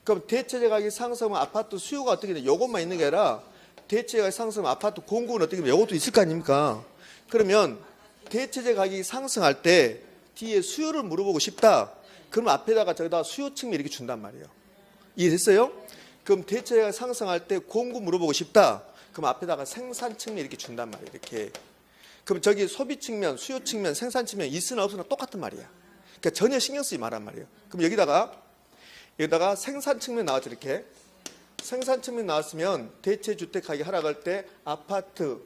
그럼 대체재 가격이 상승하면 아파트 수요가 어떻게 돼? 이것만 있는 게 아니라 대체재 가격이 상승하면 아파트 공급은 어떻게 되면 이것도 있을 거 아닙니까? 그러면 대체재 가격이 상승할 때 뒤에 수요를 물어보고 싶다. 그럼 앞에다가 저기다 수요 측면 이렇게 준단 말이에요. 이해됐어요? 그럼 대체재가 상승할 때 공급 물어보고 싶다. 그럼 앞에다가 생산 측면 이렇게 준단 말이에요. 이렇게. 그럼 저기 소비 측면, 수요 측면, 생산 측면 있으나 없으나 똑같은 말이야. 그러니까 전혀 신경 쓰지 말란 말이에요. 그럼 여기다가 생산 측면 나왔죠. 이렇게. 생산 측면 나왔으면 대체주택 가격이 하락할 때 아파트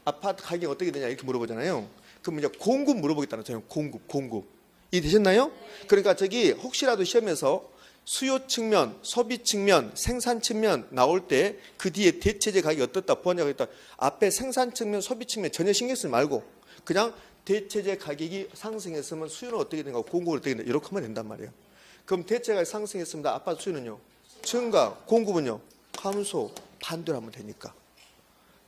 가격이 어떻게 되냐 이렇게 물어보잖아요. 그럼 이제 공급 물어보겠다는 거예요. 공급. 이해되셨나요? 그러니까 저기 혹시라도 시험에서 수요 측면, 소비 측면, 생산 측면 나올 때 그 뒤에 대체재 가격이 어떻다 보았냐고 했다. 앞에 생산 측면, 소비 측면 전혀 신경 쓰지 말고 그냥 대체재 가격이 상승했으면 수요는 어떻게 되는가, 공급은 어떻게 되는가 이렇게 하면 된단 말이에요. 그럼 대체가 상승했습니다. 아파트 수요는요? 증가, 공급은요? 감소, 반대로 하면 되니까.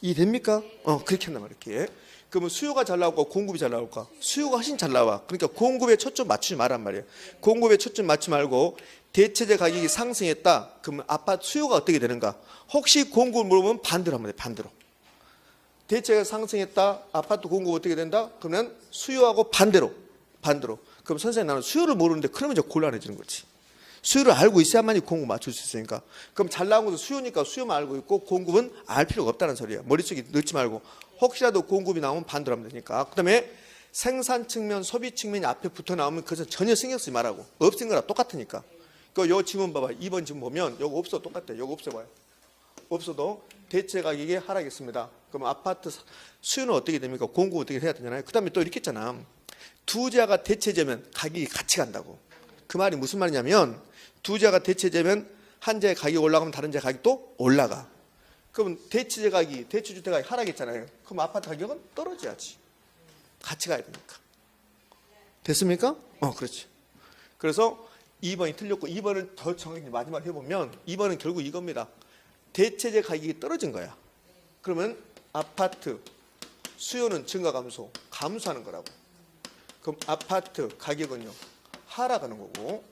이해됩니까? 그렇게 한단 말이에요. 이렇게. 그러면 수요가 잘 나올까, 공급이 잘 나올까? 수요가 훨씬 잘 나와. 그러니까 공급에 초점 맞추지 말란 말이에요. 공급에 초점 맞추지 말고 대체재 가격이 상승했다. 그러면 아파트 수요가 어떻게 되는가? 혹시 공급을 물어보면 반대로 하면 돼. 반대로. 대체가 상승했다. 아파트 공급 어떻게 된다? 그러면 수요하고 반대로. 그럼 선생님 나는 수요를 모르는데 그러면 이제 곤란해지는 거지. 수요를 알고 있어야만이 공급 맞출 수 있으니까. 그럼 잘 나온 것도 수요니까 수요만 알고 있고 공급은 알 필요가 없다는 소리야. 머릿속에 넣지 말고 혹시라도 공급이 나오면 반대로 하면 되니까. 그 다음에 생산 측면, 소비 측면이 앞에 붙어 나오면 그것은 전혀 신경 쓰지 말라고. 없은 거랑 똑같으니까. 요 지문 봐봐. 2번 지문 보면 요거 없어 똑같아. 요거 없어봐요. 없어도 대체 가격이 하락했습니다. 그럼 아파트 수요는 어떻게 됩니까? 공급 어떻게 해야 되잖아요. 그 다음에 또 이렇게 했잖아. 두 자가 대체되면 가격이 같이 간다고. 그 말이 무슨 말이냐면 두 자가 대체되면 한 자의 가격이 올라가면 다른 자의 가격이 또 올라가. 그럼 대체재 가격이, 대체주택 가격이 하락했잖아요. 그럼 아파트 가격은 떨어져야지. 같이 가야 되니까. 됐습니까? 그렇지. 그래서 2번이 틀렸고 2번을 더 정확히 마지막에 해보면 2번은 결국 이겁니다. 대체재 가격이 떨어진 거야. 그러면 아파트 수요는 증가 감소하는 거라고. 그럼 아파트 가격은요 하락하는 거고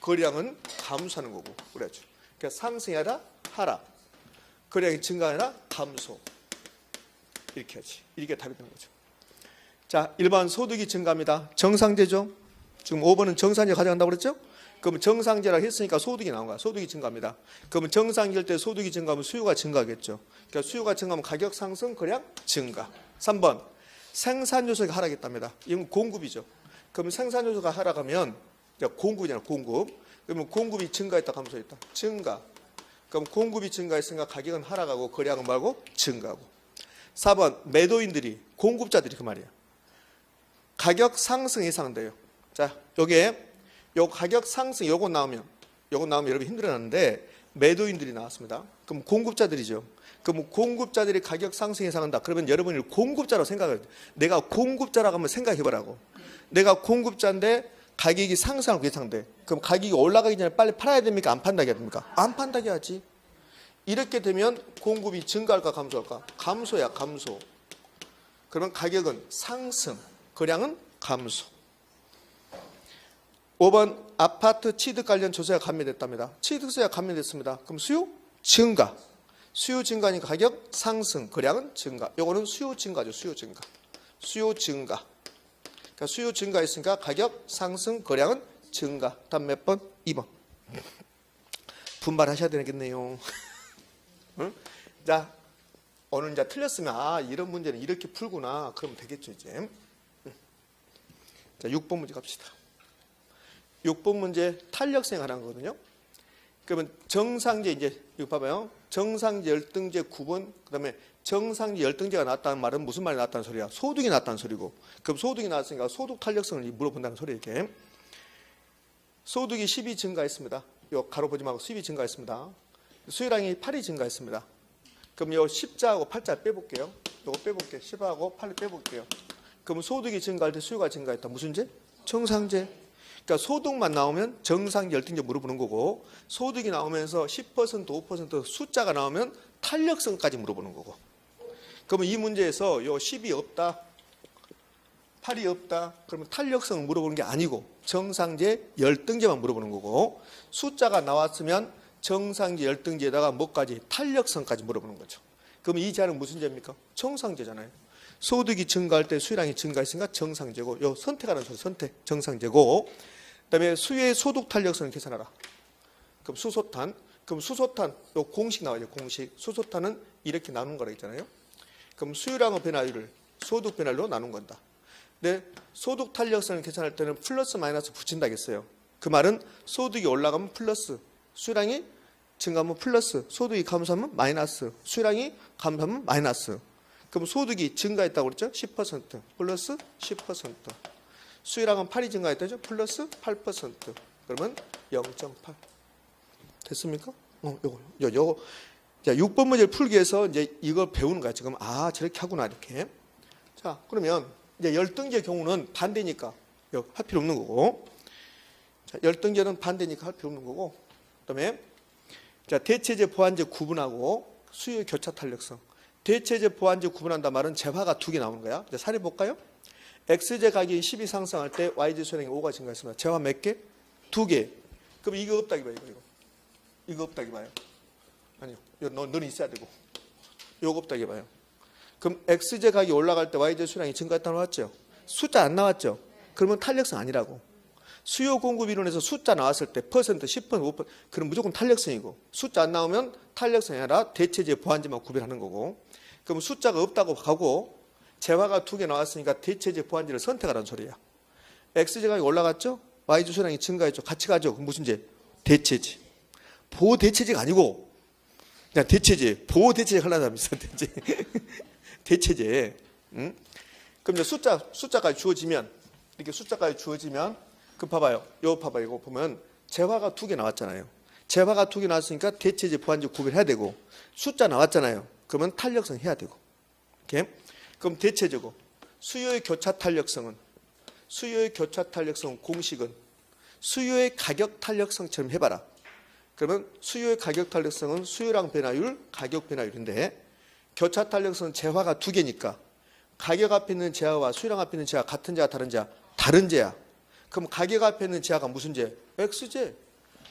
거래량은 감소하는 거고 그래야죠. 그러니까 상승이 아니라 하락, 거래량이 증가가 아니라 감소. 이렇게 하지. 이게 답이 되는 거죠. 자, 1번 소득이 증가합니다. 정상제죠. 지금 5번은 정상제 가져간다고 그랬죠? 그러면 정상제라고 했으니까 소득이 나온 거야. 소득이 증가합니다. 그러면 정상제일 때 소득이 증가하면 수요가 증가하겠죠. 그러니까 수요가 증가하면 가격 상승, 거래량 증가. 3번 생산 요소가 하락했답니다. 이건 공급이죠. 그러면 생산 요소가 하락하면 공급이잖아, 공급. 그러면 공급이 증가했다, 감소했다? 증가. 그럼 공급이 증가했으니까 가격은 하락하고 거래량은 말고 증가하고. 4번 매도인들이 공급자들이 그 말이야. 가격 상승 예상돼요. 자, 요게 요 가격 상승 요거 나오면 여러분 힘들어하는데 매도인들이 나왔습니다. 그럼 공급자들이죠. 그럼 공급자들이 가격 상승 예상한다. 그러면 여러분이 공급자라고 생각해요. 내가 공급자라고 한번 생각해보라고. 내가 공급자인데 가격이 상승하고 예상돼. 그럼 가격이 올라가기 전에 빨리 팔아야 됩니까? 안 판다게 됩니까? 안 판다게 하지. 이렇게 되면 공급이 증가할까 감소할까? 감소야, 감소. 그러면 가격은 상승, 거래량은 감소. 5번 아파트 취득 관련 조사가 감면됐답니다. 취득세가 감면됐습니다. 그럼 수요 증가. 수요 증가니까 가격 상승, 거래량은 증가. 요거는 수요 증가죠. 수요 증가. 수요 증가. 그러니까 수요 증가했으니까 가격 상승, 거래량은 증가. 다음 몇 번? 2번. 분발하셔야 되겠네요. 응? 자, 오늘 이제 틀렸으면 아 이런 문제는 이렇게 풀구나. 그러면 되겠죠 이제. 자, 6번 문제 갑시다. 6번 문제 탄력생 하라는 거거든요. 그러면 정상제 이제 이거 봐봐요. 정상제 열등제 9번 그다음에 정상제 열등제가 나왔다는 말은 무슨 말이 나왔다는 소리야? 소득이 나왔다는 소리고. 그럼 소득이 나왔으니까 소득 탄력성을 물어본다는 소리 이렇게. 소득이 10이 증가했습니다. 요 가로 보지 말고 10이 증가했습니다. 수요량이 8이 증가했습니다. 그럼 요 10자하고 8자 빼볼게요. 요거 빼볼게요. 10하고 8을 빼볼게요. 그럼 소득이 증가할 때 수요가 증가했다. 무슨 제? 정상제. 그러니까 소득만 나오면 정상 열등제 물어보는 거고 소득이 나오면서 10%, 5% 숫자가 나오면 탄력성까지 물어보는 거고. 그러면 이 문제에서 요 10이 없다, 8이 없다. 그러면 탄력성을 물어보는 게 아니고 정상제 열등제만 물어보는 거고 숫자가 나왔으면 정상제 열등제에다가 뭐까지? 탄력성까지 물어보는 거죠. 그럼 이 제한은 무슨 제입니까? 정상제잖아요. 소득이 증가할 때 수요량이 증가했으니까 정상제고 요 선택하는 소리 선택 정상제고 그다음에 수요의 소득 탄력성을 계산하라. 그럼 수소탄. 그럼 수소탄 요 공식 나와요. 공식. 수소탄은 이렇게 나눈 거라 했잖아요. 그럼 수요량의 변화율을 소득 변화율로 나눈 건다. 근데 소득 탄력성을 계산할 때는 플러스 마이너스 붙인다겠어요. 그 말은 소득이 올라가면 플러스, 수요량이 증가하면 플러스, 소득이 감소하면 마이너스, 수요량이 감소하면 마이너스. 그럼 소득이 증가했다고 그랬죠? 10% 플러스 10%. 수요량은 8이 증가했다죠? 플러스 8%. 그러면 0.8. 됐습니까? 요거. 자, 6번 문제를 풀기 위해서 이제 이걸 배우는 거야. 지금 아, 저렇게 하구나 이렇게. 자, 그러면 이제 열등제 경우는 반대니까 할 필요 없는 거고. 자, 열등제는 반대니까 할 필요 없는 거고. 그다음에 자, 대체제 보완제 구분하고 수요 교차 탄력성. 대체제 보완제 구분한다 말은 재화가 2개 나오는 거야. 이제 사례 볼까요? X제 가격이 10이 상승할 때 Y제 수요량이 5가 증가했습니다. 재화 몇 개? 2개. 그럼 이거 없다기 봐요. 이거 없다기 봐요. 아니요. 너는 있어야 되고. 이거 없다기 봐요. 그럼 X제 가격이 올라갈 때 Y제 수요량이 증가했다고 나왔죠? 숫자 안 나왔죠? 그러면 탄력성 아니라고. 수요 공급 이론에서 숫자 나왔을 때 퍼센트, 10%, 5% 그럼 무조건 탄력성이고 숫자 안 나오면 탄력성이 아니라 대체제 보완제만 구별하는 거고 그럼 숫자가 없다고 가고 재화가 2개 나왔으니까 대체제 보완제를 선택하라는 소리야. X제 가격이 올라갔죠? Y제 수요량이 증가했죠? 같이 가죠? 그럼 무슨 제? 대체제. 보호 대체제가 아니고 그냥 대체제. 보호 대체제 하려다 합니다. 대체제. 응? 그럼 이제 숫자까지 주어지면 이렇게 숫자까지 주어지면 그 봐봐요. 요 봐봐요. 이거 보면 재화가 2개 나왔잖아요. 재화가 2개 나왔으니까 대체제 보완제 구별해야 되고 숫자 나왔잖아요. 그러면 탄력성 해야 되고. 이렇게. 그럼 대체제고 수요의 교차 탄력성은 공식은 수요의 가격 탄력성처럼 해봐라. 그러면 수요의 가격 탄력성은 수요량 변화율, 가격 변화율인데 교차 탄력성은 재화가 2개니까 가격 앞에 있는 재화와 수요량 앞에 있는 재화 같은 재화 다른 재화 다른 제야. 그럼 가격 앞에 있는 제하가 무슨 제? X제.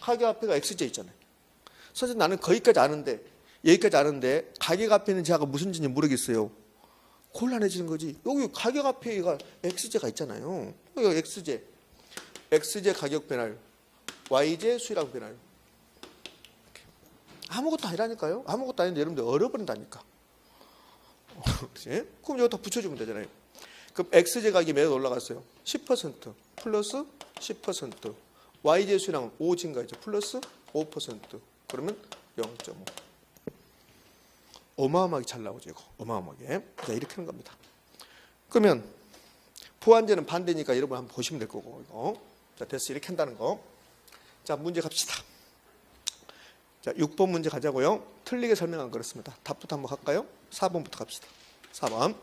가격 앞에가 X제 있잖아요. 선생님 나는 거기까지 아는데 여기까지 아는데 가격 앞에 있는 제하가 무슨 제인지 모르겠어요. 곤란해지는 거지. 여기 가격 앞에가 X제가 있잖아요. 여기 X제. X제 가격 변화율. Y제 수익량 변화율. 아무것도 아니라니까요. 아무것도 아닌데 여러분들 얼어버린다니까. 그치? 그럼 여기다 붙여주면 되잖아요. 그럼 X제 가격이 몇 올라갔어요? 10% 플러스 10%. Y제 수량은 5 증가했죠. 플러스 5%. 그러면 0.5. 어마어마하게 잘 나오죠. 이거. 어마어마하게. 자, 이렇게 하는 겁니다. 그러면 보완제는 반대니까 여러분 한번 보시면 될 거고. 이거. 자, 됐어. 이렇게 한다는 거. 자, 문제 갑시다. 자, 6번 문제 가자고요. 틀리게 설명한 거였습니다. 답부터 한번 갈까요? 4번부터 갑시다. 4번.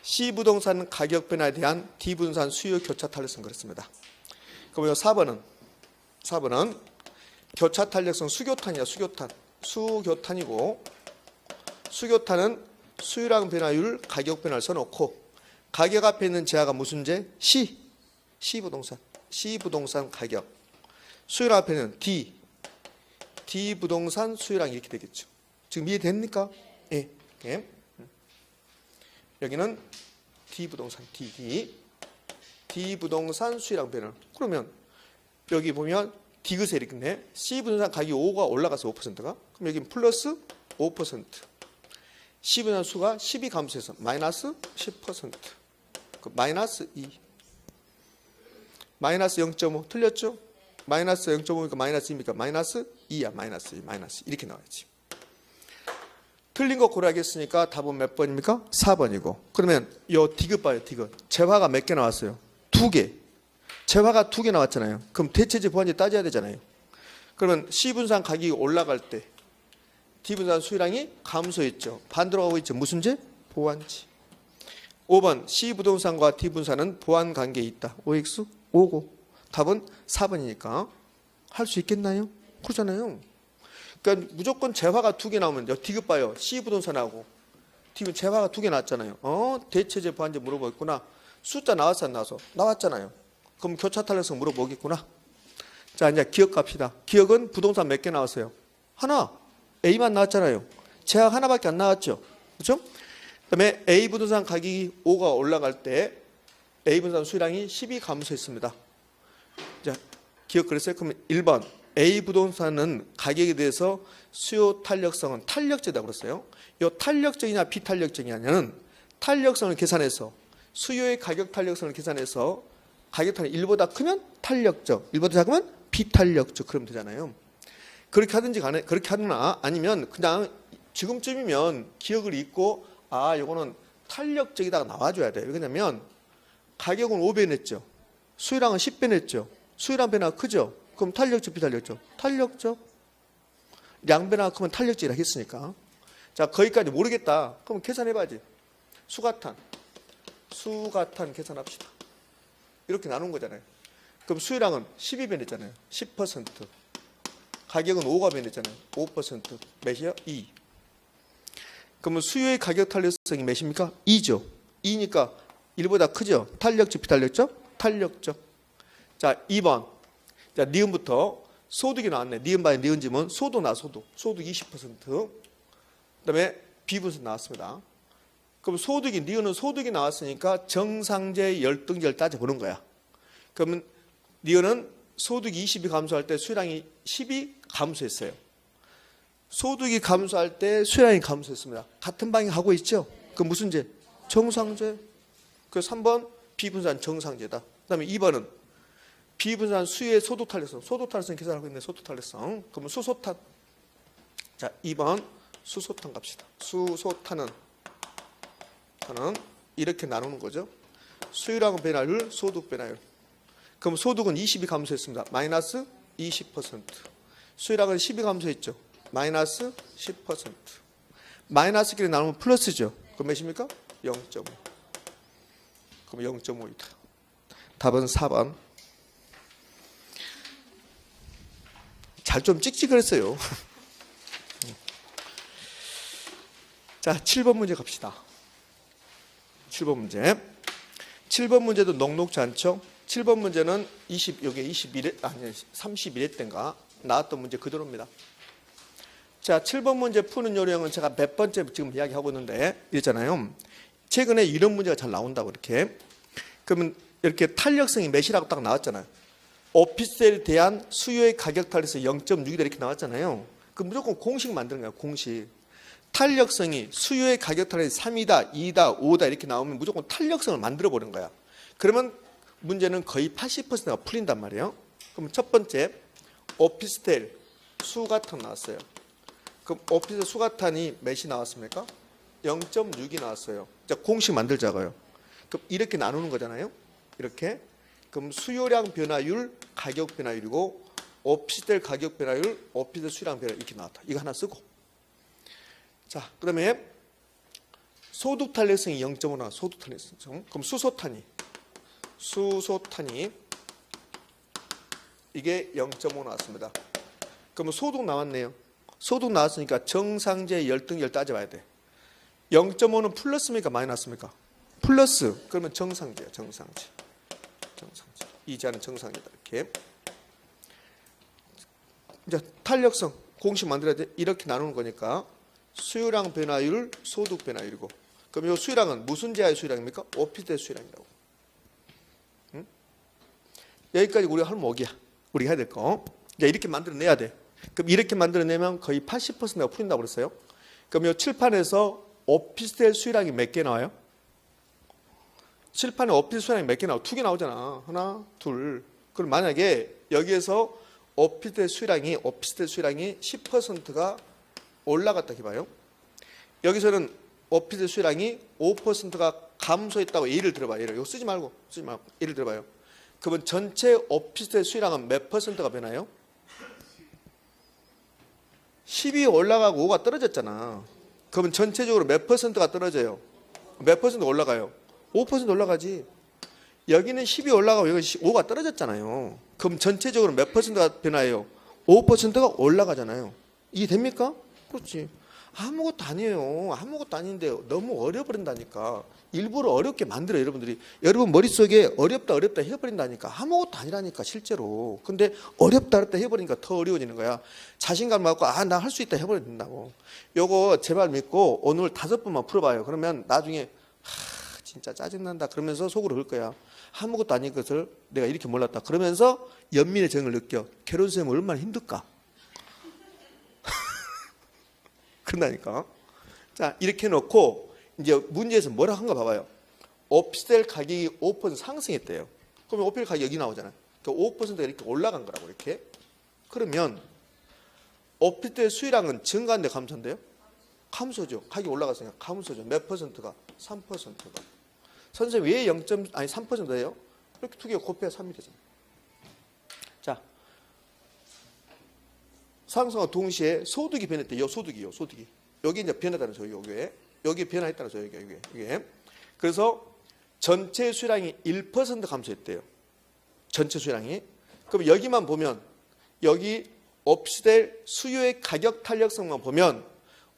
C 부동산 가격 변화에 대한 D 부동산 수요 교차 탄력성 그랬습니다. 그럼 4번은 교차 탄력성 수교탄이야. 수교탄이고 수교탄은 수요량 변화율 가격 변화를 써놓고 가격 앞에 있는 제하가 무슨 제? C 부동산 가격. 수요량 앞에는 D 부동산 수요량 이렇게 되겠죠. 지금 이해됩니까? 예. 네. 여기는 D 부동산 D 부동산 수요량 변화. 그러면 여기 보면 디귿에 이렇게 있네. C 부동산 가격이 5가 올라가서 5%가. 그럼 여기 플러스 5%. C 부동산 수가 10이 감소해서 마이너스 10%. 그 마이너스 2. 마이너스 0.5 틀렸죠? 마이너스 0.5니까 마이너스 2니까 마이너스 2야. 마이너스 2. 마이너스 2. 이렇게 나와야지. 틀린 거 고려하겠으니까 답은 몇 번입니까? 4번이고. 그러면 요 디귿 봐요. 디귿. 재화가 몇 개 나왔어요? 2개. 재화가 2개 나왔잖아요. 그럼 대체제 보완제 따져야 되잖아요. 그러면 C 분산 가격이 올라갈 때 D 분산 수요량이 감소했죠. 반대로 가고 있죠. 무슨 제? 보완제. 5번 C 부동산과 D 분산은 보완 관계에 있다. OX? 오고. 답은 4번이니까 할 수 있겠나요? 그렇잖아요. 그러니까 무조건 재화가 2개 나오면 디귿 봐요. C 부동산하고 D 재화가 2개 나왔잖아요. 대체제 보완제 물어보겠구나. 숫자 나왔어 안 나와서? 나왔잖아요. 그럼 교차 탄력성 물어보겠구나. 자, 이제 기억 갑시다. 기억은 부동산 몇 개 나왔어요? 하나. A만 나왔잖아요. 재화 하나밖에 안 나왔죠. 그렇죠? 그다음에 A 부동산 가격이 5가 올라갈 때 A 부동산 수량이 10이 감소했습니다. 자, 기억 그랬어요? 그러면 1번 A 부동산은 가격에 대해서 수요 탄력성은 탄력제다 그랬어요. 이 탄력적이냐 비탄력적이냐는 탄력성을 계산해서 수요의 가격 탄력성을 계산해서 가격 탄력 1보다 크면 탄력적, 1보다 작으면 비탄력적 그러면 되잖아요. 그렇게 하든지 간에 그렇게 하거나 아니면 그냥 지금쯤이면 기억을 잊고 요거는 탄력적이다가 나와줘야 돼요. 왜냐면 가격은 5배 냈죠. 수요량은 10배 냈죠. 수요량 변화가 크죠. 그럼 탄력적 비탄력적? 탄력적. 양 변화가 크면 탄력적이라 했으니까. 자, 거기까지 모르겠다. 그럼 계산해봐야지. 수가탄 계산합시다. 이렇게 나눈 거잖아요. 그럼 수요량은 12배 냈잖아요. 10%. 가격은 5가 변했잖아요. 5%. 몇이요? 2. 그러면 수요의 가격 탄력성이 몇입니까? 2죠. 2니까 1보다 크죠. 탄력적, 비탄력적? 탄력적. 자, 2번. 자, 니은부터 소득이 나왔네. 니은 바에 니은 지문 소득 나 소득 20%. 그다음에 비분수 나왔습니다. 그럼 소득이 니은은 소득이 나왔으니까 정상제 열등제를 따져보는 거야. 그러면 니은은 소득이 20이 감소할 때 수요량이 10이 감소했어요. 소득이 감소할 때 수요량이 감소했습니다. 같은 방향 가고 있죠? 그 무슨 제? 정상제. 그래서 3번 비분산 정상제다. 그다음에 2번은 비분산 수요의 소득 탄력성. 소득 탄력성 계산하고 있네. 소득 탄력성. 그러면 수소탄. 자, 2번 수소탄 갑시다. 수소탄은 이렇게 나누는 거죠. 수요량 변화율, 소득 변화율. 그럼 소득은 20이 감소했습니다. 마이너스 20%. 수요량은 10이 감소했죠. 마이너스 10%. 마이너스끼리 나누면 플러스죠. 그럼 몇입니까? 0.5. 그럼 0.5이다. 답은 4번. 잘 좀 찍찍했어요. 자, 7번 문제 갑시다. 7번 문제. 7번 문제도 녹록지 않죠? 7번 문제는 요게 21회, 아니 31회 때인가 나왔던 문제 그대로입니다. 자, 7번 문제 푸는 요령은 제가 몇 번째 지금 이야기하고 있는데 이랬잖아요. 최근에 이런 문제가 잘 나온다고 이렇게. 그러면 이렇게 탄력성이 몇이라고 딱 나왔잖아요. 오피스텔에 대한 수요의 가격 탄력성이 0.6이다 이렇게 나왔잖아요. 그 무조건 공식 만드는 거예요. 공식. 탄력성이 수요의 가격 탄력성이 3이다, 2다, 5다 이렇게 나오면 무조건 탄력성을 만들어 보는 거야. 그러면 문제는 거의 80%가 풀린단 말이에요. 그럼 첫 번째 오피스텔 수가탄 나왔어요. 그럼 오피스텔 수가탄이 몇이 나왔습니까? 0.6이 나왔어요. 자, 공식 만들자고요. 그럼 이렇게 나누는 거잖아요. 이렇게. 그럼 수요량 변화율, 가격 변화율이고 오피스텔 가격 변화율, 오피스텔 수요량 변화율 이렇게 나왔다. 이거 하나 쓰고. 자, 그다음에 소득 탄력성이 0.5 나와. 소득 탄력성. 그럼 수소탄이 이게 0.5 나왔습니다. 그러면 소득 나왔네요. 소득 나왔으니까 정상제 열등열 따져봐야 돼. 0.5는 플러스입니까? 마이너스입니까? 플러스. 그러면 정상제야. 정상제. 이자는 정상이다. 이렇게. 이제 탄력성 공식 만들어야 돼. 이렇게 나누는 거니까 수요량 변화율, 소득 변화율이고. 그럼 이 수요량은 무슨 제하의 수요량입니까? 오피스텔 수요량이라고. 응? 여기까지 우리가 할 목이야. 우리가 해야 될 거. 이제 이렇게 만들어내야 돼. 그럼 이렇게 만들어내면 거의 80%가 풀린다고 그랬어요. 그럼 이 칠판에서 오피스텔 수요량이 몇 개 나와요? 칠판에 오피스텔 수요량이 몇 개 나와? 2개 나오잖아. 하나, 둘. 그럼 만약에 여기에서 오피스텔 수요량이 10%가 올라갔다 해봐요. 여기서는 오피스텔 수요량이 5%가 감소했다고 예를 들어봐요. 이거 쓰지 말고 예를 들어봐요. 그러면 전체 오피스텔 수요량은 몇 %가 변해요? 10이 올라가고 5가 떨어졌잖아. 그러면 전체적으로 몇 %가 떨어져요? 몇 % 올라가요? 5% 올라가지. 여기는 10이 올라가고 여기 5가 떨어졌잖아요. 그럼 전체적으로 몇 %가 변화해요? 5%가 올라가잖아요. 이해 됩니까? 그렇지. 아무것도 아니에요. 아무것도 아닌데 너무 어려버린다니까. 일부러 어렵게 만들어요. 여러분 머릿속에 어렵다 해버린다니까. 아무것도 아니라니까 실제로. 근데 어렵다 해버리니까 더 어려워지는 거야. 자신감 갖고 나 할 수 있다 해버려야 된다고. 요거 제발 믿고 오늘 5번만 풀어봐요. 그러면 나중에 진짜 짜증난다 그러면서 속으로 그럴 거야. 아무것도 아닌 것을 내가 이렇게 몰랐다 그러면서 연민의 정을 느껴. 개론 선생님 얼마나 힘들까. 그런다니까. 자, 이렇게 해놓고 이제 문제에서 뭐라 한가 봐봐요. 오피스텔 가격이 5% 상승했대요. 그러면 오피스텔 가격이 여기 나오잖아요. 그러니까 5%가 이렇게 올라간 거라고 이렇게. 그러면 오피스텔 수요량은 증가인데 감소인데요? 감소죠. 가격이 올라갔으니까 감소죠. 몇 %가? 3%가. 선생님 왜 3%예요? 이렇게 두 개 곱해야 3이 되잖아요. 자, 상승과 동시에 소득이 변했대요. 소득이. 여기 이제 변했다는 소리예요. 여기 변화했다는 소리예요. 여기. 그래서 전체 수량이 1% 감소했대요. 전체 수량이. 그럼 여기만 보면 여기 오피스텔 수요의 가격 탄력성만 보면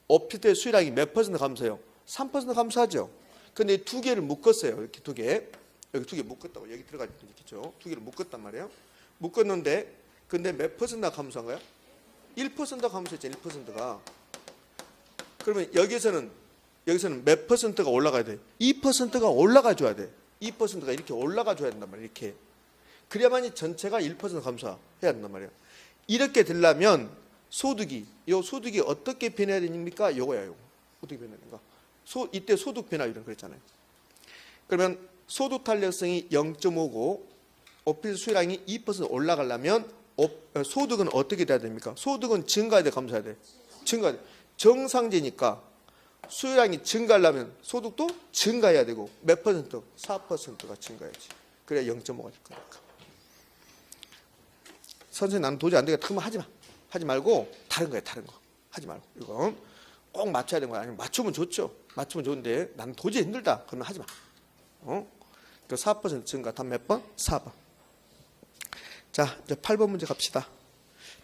오피스텔 수요량이 몇 % 감소해요? 3% 감소하죠. 근데 두 개를 묶었어요. 이렇게 두 개. 여기 두 개 묶었다고. 여기 들어가 있죠. 두 개를 묶었단 말이에요. 묶었는데 근데 몇 %나 감소한 거야? 1% 감소했죠. 1%가. 그러면 여기서는 몇 %가 올라가야 돼? 2%가 올라가 줘야 돼. 2%가 이렇게 올라가 줘야 된단 말이에요. 이렇게. 그래야만이 전체가 1% 감소해야 된단 말이에요. 이렇게 되려면 소득이 어떻게 변해야 됩니까? 요거야, 요거. 어떻게 변해야 되는가? 이때 소득 변화율은 그랬잖아요. 그러면 소득 탄력성이 0.5고 오피스텔 수요량이 2% 올라가려면 소득은 어떻게 돼야 됩니까? 소득은 증가해야 돼, 감소해야 돼? 증가해야 돼. 정상제니까 수요량이 증가하려면 소득도 증가해야 되고 몇 %? 4%가 증가해야지. 그래야 0.5가 될 거니까. 선생님 나는 도저히 안 되겠다. 그러면 하지 마. 하지 말고 다른 거야. 하지 말고. 이거 꼭 맞춰야 되는 거야. 아니면 맞추면 좋죠. 맞추면 좋은데 나는 도저히 힘들다. 그러면 하지 마. 그 4% 증가. 다음 몇 번? 4번. 자, 이제 8번 문제 갑시다.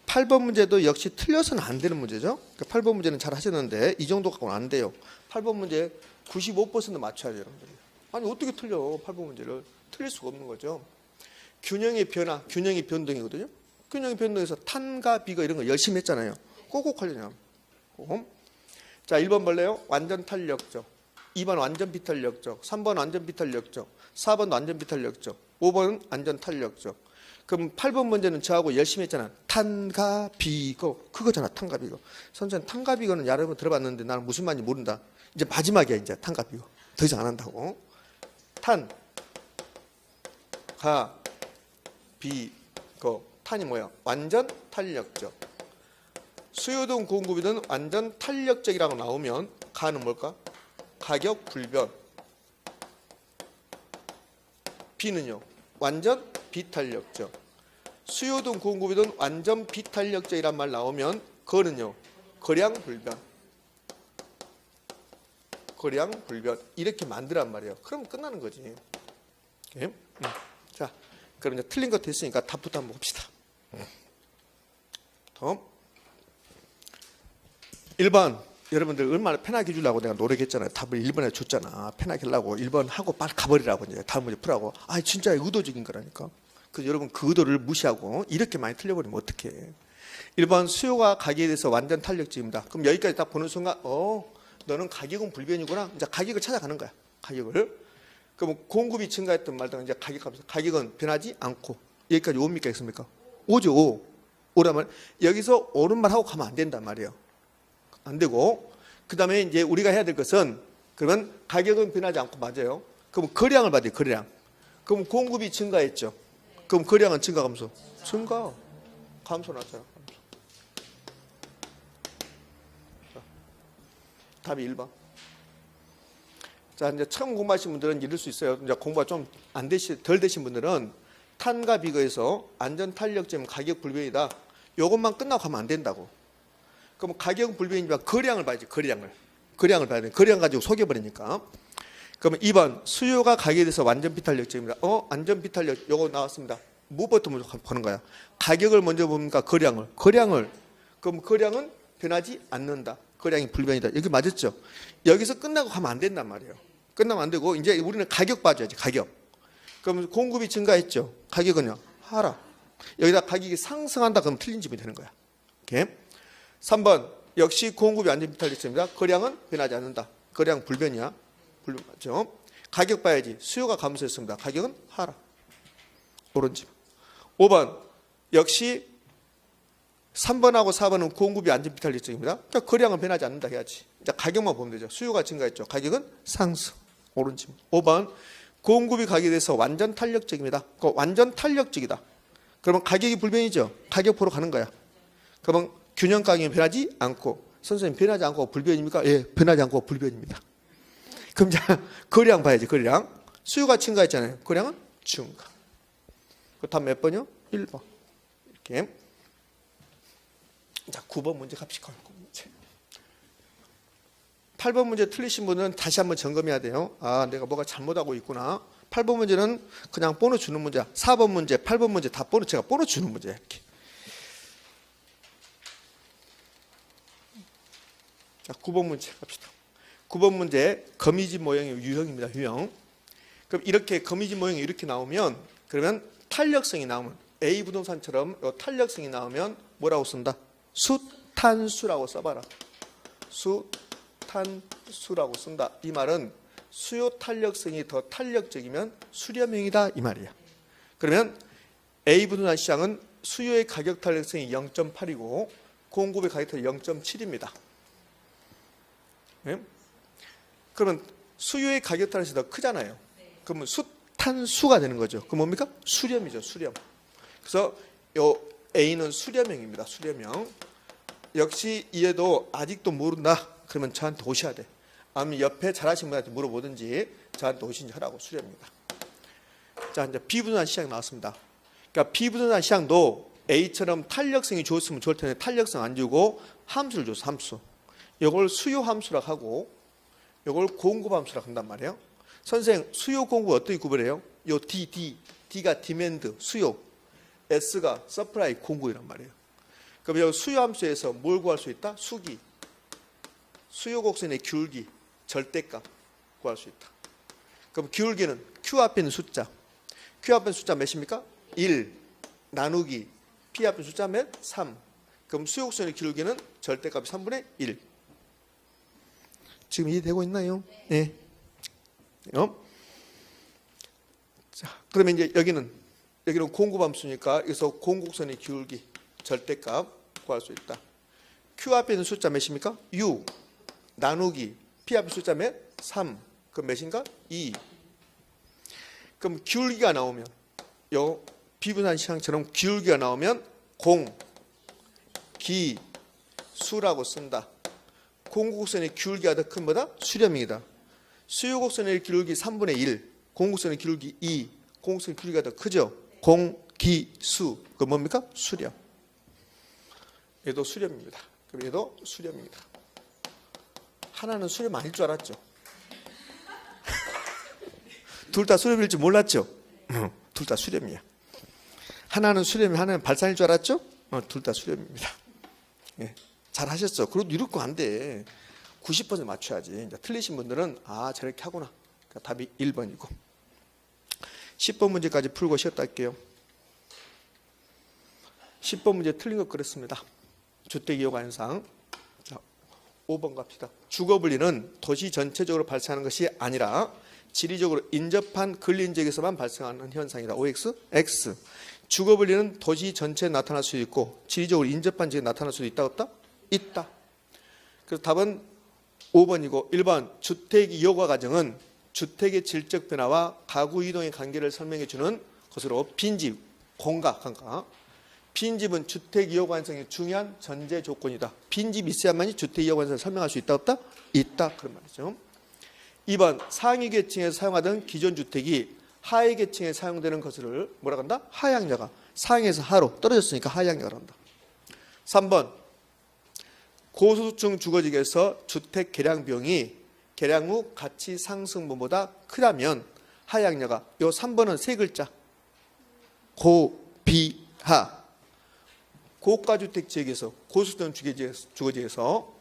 8번 문제도 역시 틀려서는 안 되는 문제죠. 8번 문제는 잘 하셨는데 이 정도 갖고는 안 돼요. 8번 문제 95% 맞춰야 돼요, 여러분들. 아니 어떻게 틀려? 8번 문제를 틀릴 수가 없는 거죠. 균형의 변화, 균형의 변동이거든요. 균형의 변동에서 탄과 비거 이런 거 열심히 했잖아요. 꼭꼭 하려냐. 자, 1번 볼래요? 완전 탄력적. 2번 완전 비탄력적. 3번 완전 비탄력적. 4번 완전 비탄력적. 5번은 완전 탄력적. 그럼 8번 문제는 저하고 열심히 했잖아. 탄과 비거. 그거잖아. 탄과 비거. 선생님, 탄과 비거는 여러 번 들어봤는데 나는 무슨 말인지 모른다. 이제 마지막이야. 이제 탄과 비거. 더 이상 안 한다고. 탄, 가, 비, 거. 탄이 뭐야? 완전 탄력적. 수요든 공급이든 완전 탄력적이라고 나오면 가는 뭘까? 가격 불변. 비는요? 완전 비탄력적. 수요든 공급이든 완전 비탄력적이란 말 나오면 거는요? 거량 불변. 거량 불변. 이렇게 만들란 말이에요. 그럼 끝나는 거지. 오케이? 자, 그럼 이제 틀린 거 됐으니까 답부터 한번 봅시다. 다음 1번 여러분들 얼마나 편하게 해주려고 내가 노력했잖아요. 답을 1번에 줬잖아. 편하게 하려고 1번 하고 빨리 가버리라고 이제 다음 문제 풀라고. 아 진짜 의도적인 거라니까. 그래서 여러분 그 의도를 무시하고 이렇게 많이 틀려버리면 어떡해. 1번 수요가 가격에 대해서 완전 탄력적입니다. 그럼 여기까지 딱 보는 순간 너는 가격은 불변이구나. 이제 가격을 찾아가는 거야. 가격을. 그럼 공급이 증가했던 말도 이제 가격은 변하지 않고 여기까지 옵니까 있습니까? 오죠. 오라면 여기서 오른 말 하고 가면 안 된단 말이에요. 안 되고 그 다음에 이제 우리가 해야 될 것은 그러면 가격은 변하지 않고 맞아요. 그럼 거량을 봐야 돼요. 거량. 그럼 공급이 증가했죠. 그럼 거량은 증가 감소? 증가. 감소 났잖아. 감소. 자, 답이 1번. 자, 이제 처음 공부하신 분들은 이럴 수 있어요. 이제 공부가 좀 덜 되신 분들은 탄과 비거에서 안전 탄력점 가격 불변이다. 이것만 끝나고 가면 안 된다고. 그럼 가격은 불변이지만 거량을 봐야지. 거량을 봐야 돼. 거량 가지고 속여버리니까. 그러면 2번 수요가 가격에 대해서 완전 비탄력점입니다. 완전 비탄력 요거 나왔습니다. 무엇부터 먼저 보는 거야? 가격을 먼저 봅니까? 거량을. 그럼 거량은 변하지 않는다. 거량이 불변이다. 여기 맞았죠? 여기서 끝나고 가면 안 된단 말이에요. 끝나면 안 되고 이제 우리는 가격 봐줘야지. 가격. 그럼 공급이 증가했죠. 가격은요? 하락. 여기다 가격이 상승한다. 그럼 틀린 집이 되는 거야. 오케이? 3번 역시 공급이 완전 비탄력점입니다. 거량은 변하지 않는다. 거량 불변이야. 불변 맞죠? 가격 봐야지. 수요가 감소했습니다. 가격은 하락. 옳은 집. 5번 역시 3번하고 4번은 공급이 완전 비탄력점입니다. 그러니까 거량은 변하지 않는다 해야지. 이제 가격만 보면 되죠. 수요가 증가했죠. 가격은 상승. 옳은 집. 5번 공급이 가격에 대해서 완전 탄력적입니다. 완전 탄력적이다. 그러면 가격이 불변이죠. 가격포로 가는 거야. 그러면 균형 가격이 변하지 않고. 선생님 변하지 않고 불변입니까? 예, 변하지 않고 불변입니다. 그럼 자 거량 봐야지. 거량. 수요가 증가했잖아요. 거량은 증가. 그 다음 몇 번이요? 1번. 이렇게. 자 9번 문제 갑시다. 8번 문제 틀리신 분은 다시 한번 점검해야 돼요. 아, 내가 뭐가 잘못하고 있구나. 8번 문제는 그냥 보너스 주는 문제야. 4번 문제, 8번 문제 다 제가 보너스 주는 문제야. 이렇게. 자, 9번 문제 갑시다. 9번 문제 거미집 모형의 유형입니다. 유형. 그럼 이렇게 거미집 모형이 이렇게 나오면 그러면 탄력성이 나오면 A 부동산처럼 탄력성이 나오면 뭐라고 쓴다? 수탄수라고 써봐라. 수탄수라고 쓴다. 이 말은 수요 탄력성이 더 탄력적이면 수렴형이다 이 말이야. 그러면 A 부동산 시장은 수요의 가격 탄력성이 0.8이고 공급의 가격 탄력성이 0.7입니다. 네? 그러면 수요의 가격 탄력성이 더 크잖아요. 그러면 수탄수가 되는 거죠. 그럼 뭡니까? 수렴이죠. 수렴. 그래서 요 A는 수렴형입니다. 수렴형. 역시 이해도 아직도 모른다. 그러면 저한테 오셔야 돼. 아니면 옆에 잘하신 분한테 물어보든지 저한테 오신지 하라고. 수렴입니다. 자, 이제 비부동산 시장 나왔습니다. 그러니까 비부동산 시장도 A처럼 탄력성이 좋았으면 좋을 텐데 탄력성 안 주고 함수를 줬어. 함수. 이걸 수요 함수라고 하고 이걸 공급 함수라고 한단 말이에요. 선생님 수요 공급 어떻게 구별해요? 요 D가 디맨드 수요, S가 서프라이 공급이란 말이에요. 그럼 이 수요 함수에서 뭘 구할 수 있다? 수기, 수요 곡선의 귤기, 절대값 구할 수 있다. 그럼 기울기는 Q 앞에 있는 숫자. Q 앞에 있는 숫자 몇입니까? 1 나누기 P 앞에 있는 숫자 몇? 3. 그럼 수용선의 기울기는 절대값이 3분의 1. 지금 이해되고 있나요? 네. 자, 그러면 이제 여기는 공구함수니까 여기서 공곡선의 기울기 절대값 구할 수 있다. Q 앞에 있는 숫자 몇입니까? 6 나누기 P 앞에 숫자 몇? 3. 그럼 몇인가? 2. 그럼 기울기가 나오면 요 비분산 시항처럼 기울기가 나오면 공, 기, 수라고 쓴다. 공곡선의 기울기가 더 큰 뭐다? 수렴이다. 수요곡선의 기울기 3분의 1, 공곡선의 기울기 2, 공곡선의 기울기가 더 크죠? 공, 기, 수. 그 뭡니까? 수렴. 얘도 수렴입니다. 그럼 얘도 수렴입니다. 하나는 수렴 아닐 줄 알았죠? 둘 다 수렴일 줄 몰랐죠? 둘 다 수렴이야. 하나는 수렴이 하나는 발산일 줄 알았죠? 둘 다 수렴입니다. 예, 잘 하셨죠? 그래도 이럴 거 안 돼. 90% 맞춰야지. 이제 틀리신 분들은 저렇게 하구나. 그러니까 답이 1번이고. 10번 문제까지 풀고 쉬었다 할게요. 10번 문제 틀린 것 그랬습니다. 주택이용관상. 자, 5번 갑시다. 주거분리는 도시 전체적으로 발생하는 것이 아니라 지리적으로 인접한 근린 지역에서만 발생하는 현상이다. OX, X. 주거분리는 도시 전체에 나타날 수도 있고 지리적으로 인접한 지역에 나타날 수도 있다 없다? 있다. 그래서 답은 5번이고 1번 주택이용화 과정은 주택의 질적 변화와 가구 이동의 관계를 설명해 주는 것으로 빈집, 공가, 강가. 빈집은 주택이용 완성의 중요한 전제 조건이다. 빈집이 있어야만이 주택이용 완성을 설명할 수 있다 없다? 있다. 그런 말이죠. 2번 상위 계층에서 사용하던 기존 주택이 하위 계층에 사용되는 것을 뭐라고 한다? 하향여가. 상에서 하로 떨어졌으니까 하향여가를 한다. 3번 고소득층 주거지역에서 주택 개량 비용이 개량 후 가치 상승분보다 크다면 하향여가. 요 3번은 세 글자. 고비하. 고가주택 지역에서 고소득층 주거지역에서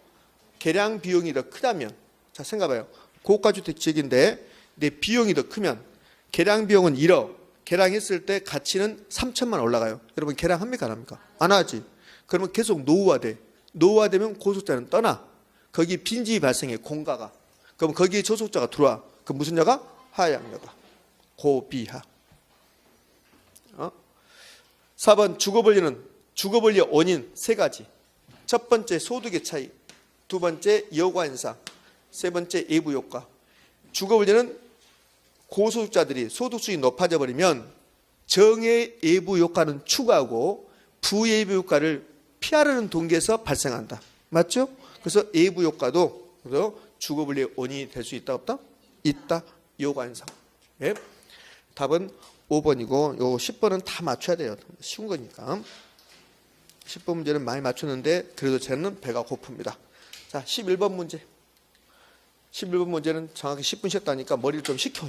개량 비용이 더 크다면, 자 생각해봐요. 고가주택 지역인데 내 비용이 더 크면 개량 비용은 1억, 개량했을 때 가치는 3천만 올라가요. 여러분 개량합니까 안 합니까? 안 하지. 그러면 계속 노후화돼. 노후화되면 고소득자는 떠나. 거기 빈집이 발생해. 공가가. 그럼 거기에 저소득자가 들어와. 그 무슨 여가? 하향여가. 고비하. 4번 주거분리의 원인 세 가지. 첫 번째 소득의 차이, 두 번째 여관상, 세 번째 예부 효과. 주거분리는 고소득자들이 소득 수익이 높아져 버리면 정의 예부 효과는 추가하고 부예부 효과를 피하려는 동기에서 발생한다. 맞죠? 그래서 예부 효과도 주거분리의 원인이 될 수 있다 없다? 있다. 여관상. 예? 답은 5번이고 요 10번은 다 맞춰야 돼요. 쉬운 거니까. 10번 문제는 많이 맞췄는데 그래도 쟤는 배가 고픕니다. 자, 11번 문제. 11번 문제는 정확히 10분 쉬었다니까 머리를 좀 식혀.